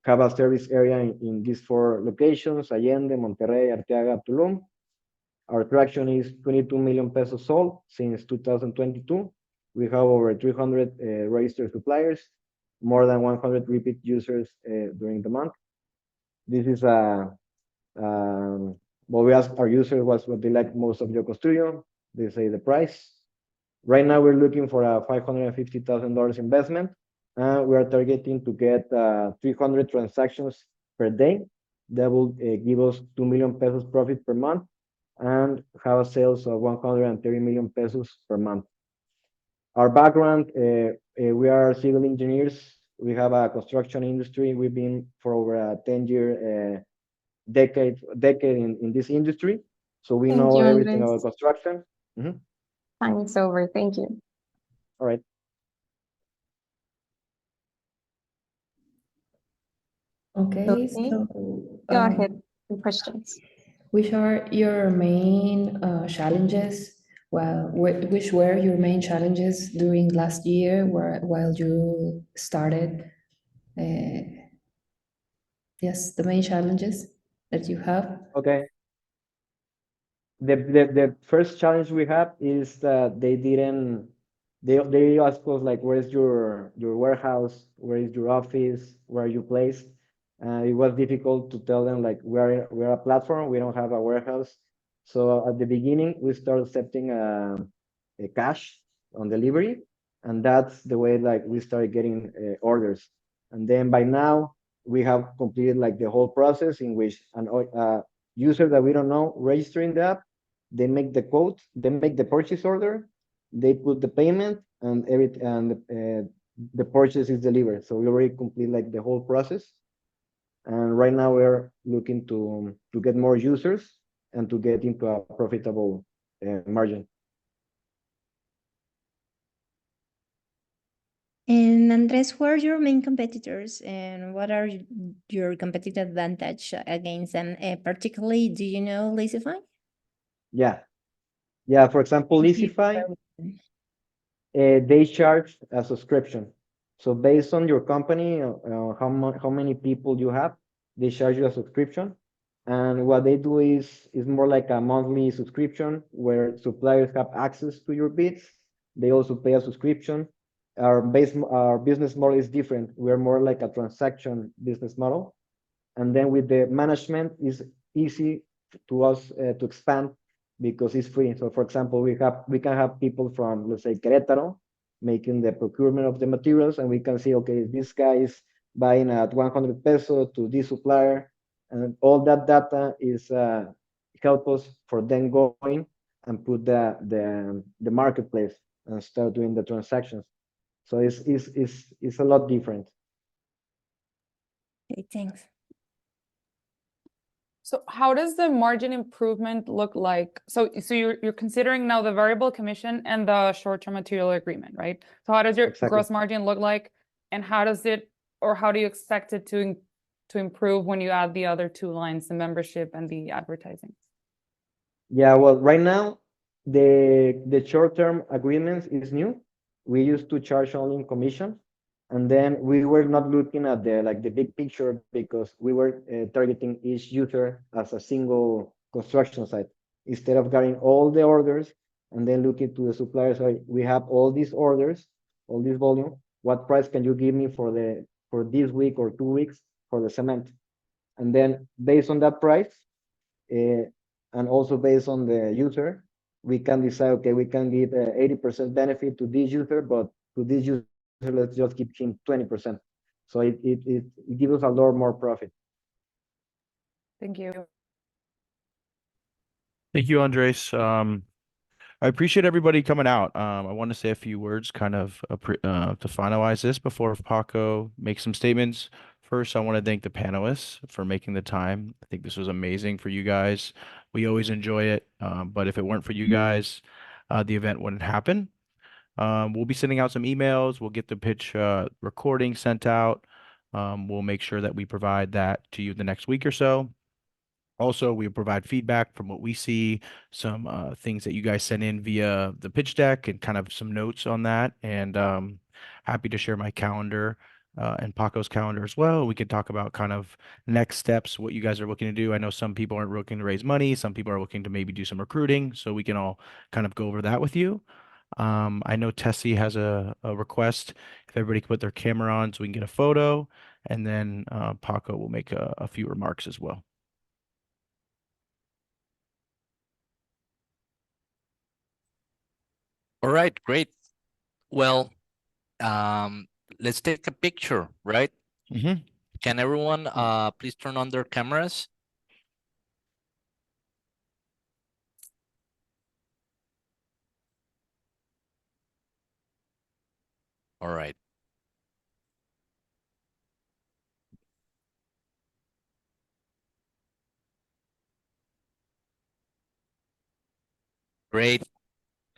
have a service area in these 4 locations: Allende, Monterrey, Arteaga, Tulum. Our traction is 22 million pesos sold since 2022. We have over 300 registered suppliers, more than 100 repeat users during the month. This is what we asked our users was what they like most of Yo Construyo. They say the price. Right now, we're looking for a $550,000 investment. We are targeting to get 300 transactions per day. That will give us 2 million pesos profit per month and have a sales of 130 million pesos per month. Our background, we are civil engineers. We have a construction industry. We've been for over a 10-year decade in this industry. So we know everything about construction. Time is over. Thank you. All right. Okay, so Go ahead with questions. which are your main challenges? Well, which were your main challenges during last year while you started? Yes, the main challenges that you have. Okay. The first challenge we have is that they ask us like, where's your warehouse, where is your office, where are you placed? It was difficult to tell them like we're a platform, we don't have a warehouse. So at the beginning we started accepting a cash on delivery, and that's the way like we started getting orders. And then by now we have completed like the whole process in which an user that we don't know registering the app, they make the quote, they make the purchase order, they put the payment, and the purchase is delivered. So we already complete like the whole process. And right now we're looking to get more users and to get into a profitable margin. And Andres, who are your main competitors and what are your competitive advantage against them? Particularly, do you know Leasify? Yeah. Yeah, for example, Leasify, they charge a subscription. So based on your company, how many people you have, they charge you a subscription. And what they do is more like a monthly subscription where suppliers have access to your bids. They also pay a subscription. Our business model is different. We're more like a transaction business model. And then with the management, is easy to us to expand because it's free. So for example, we can have people from, let's say, Querétaro making the procurement of the materials, and we can see, okay, this guy is buying at 100 peso to this supplier, and all that data is help us for then going and put the marketplace and start doing the transactions. So it's a lot different. Okay, thanks. So how does the margin improvement look like? So you're considering now the variable commission and the short-term material agreement, right? So how does your gross margin look like, and how does it, or how do you expect it to improve when you add the other two lines, the membership and the advertising? Yeah, well, right now the short-term agreements is new. We used to charge only in commission, and then we were not looking at the big picture because we were targeting each user as a single construction site instead of getting all the orders and then looking to the suppliers. So we have all these orders, all this volume. What price can you give me for this week or 2 weeks for the cement? And then based on that price, and also based on the user, we can decide, okay, we can give 80% benefit to this user, but to this user, let's just keep him 20%. So it gives us a lot more profit. Thank you. Thank you, Andres. I appreciate everybody coming out. I want to say a few words kind of to finalize this before Paco makes some statements. First, I want to thank the panelists for making the time. I think this was amazing for you guys. We always enjoy it, but if it weren't for you guys, the event wouldn't happen. We'll be sending out some emails. We'll get the pitch recording sent out. We'll make sure that we provide that to you the next week or so. Also, we provide feedback from what we see, some things that you guys send in via the pitch deck and kind of some notes on that. And happy to share my calendar and Paco's calendar as well. We can talk about kind of next steps, what you guys are looking to do. I know some people aren't looking to raise money. Some people are looking to maybe do some recruiting. So we can all kind of go over that with you. I know Tessie has a request. If everybody can put their camera on so we can get a photo. And then Paco will make a few remarks as well. All right, great. Well, let's take a picture, right? Mm-hmm. Can everyone please turn on their cameras? All right. Great.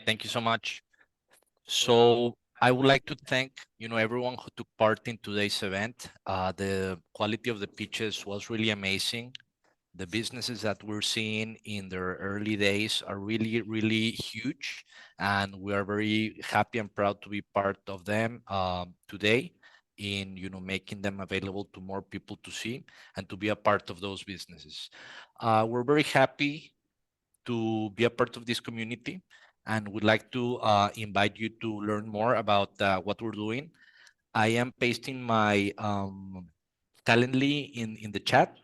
Thank you so much. So I would like to thank, everyone who took part in today's event. The quality of the pitches was really amazing. The businesses that we're seeing in their early days are really, really huge. And we are very happy and proud to be part of them today in, making them available to more people to see and to be a part of those businesses. We're very happy to be a part of this community and would like to invite you to learn more about what we're doing. I am pasting my Calendly in the chat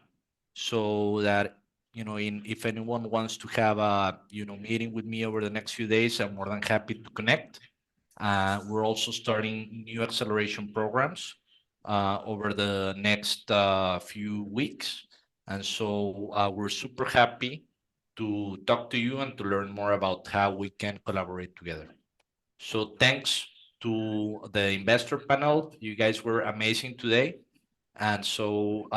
so that, if anyone wants to have a, meeting with me over the next few days, I'm more than happy to connect. We're also starting new acceleration programs over the next few weeks. And so we're super happy to talk to you and to learn more about how we can collaborate together. So thanks to the investor panel. You guys were amazing today. And so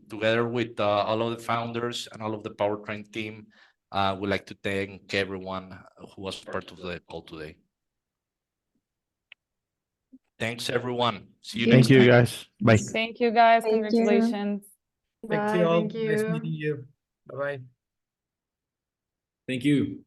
together with all of the founders and all of the Powertrain team, we'd like to thank everyone who was part of the call today. Thanks, everyone. See you Thank next you, time. guys. Bye. Thank you, guys. Thank you. Congratulations. Thank Bye, you all. thank Nice you. meeting you. Bye-bye. Thank you.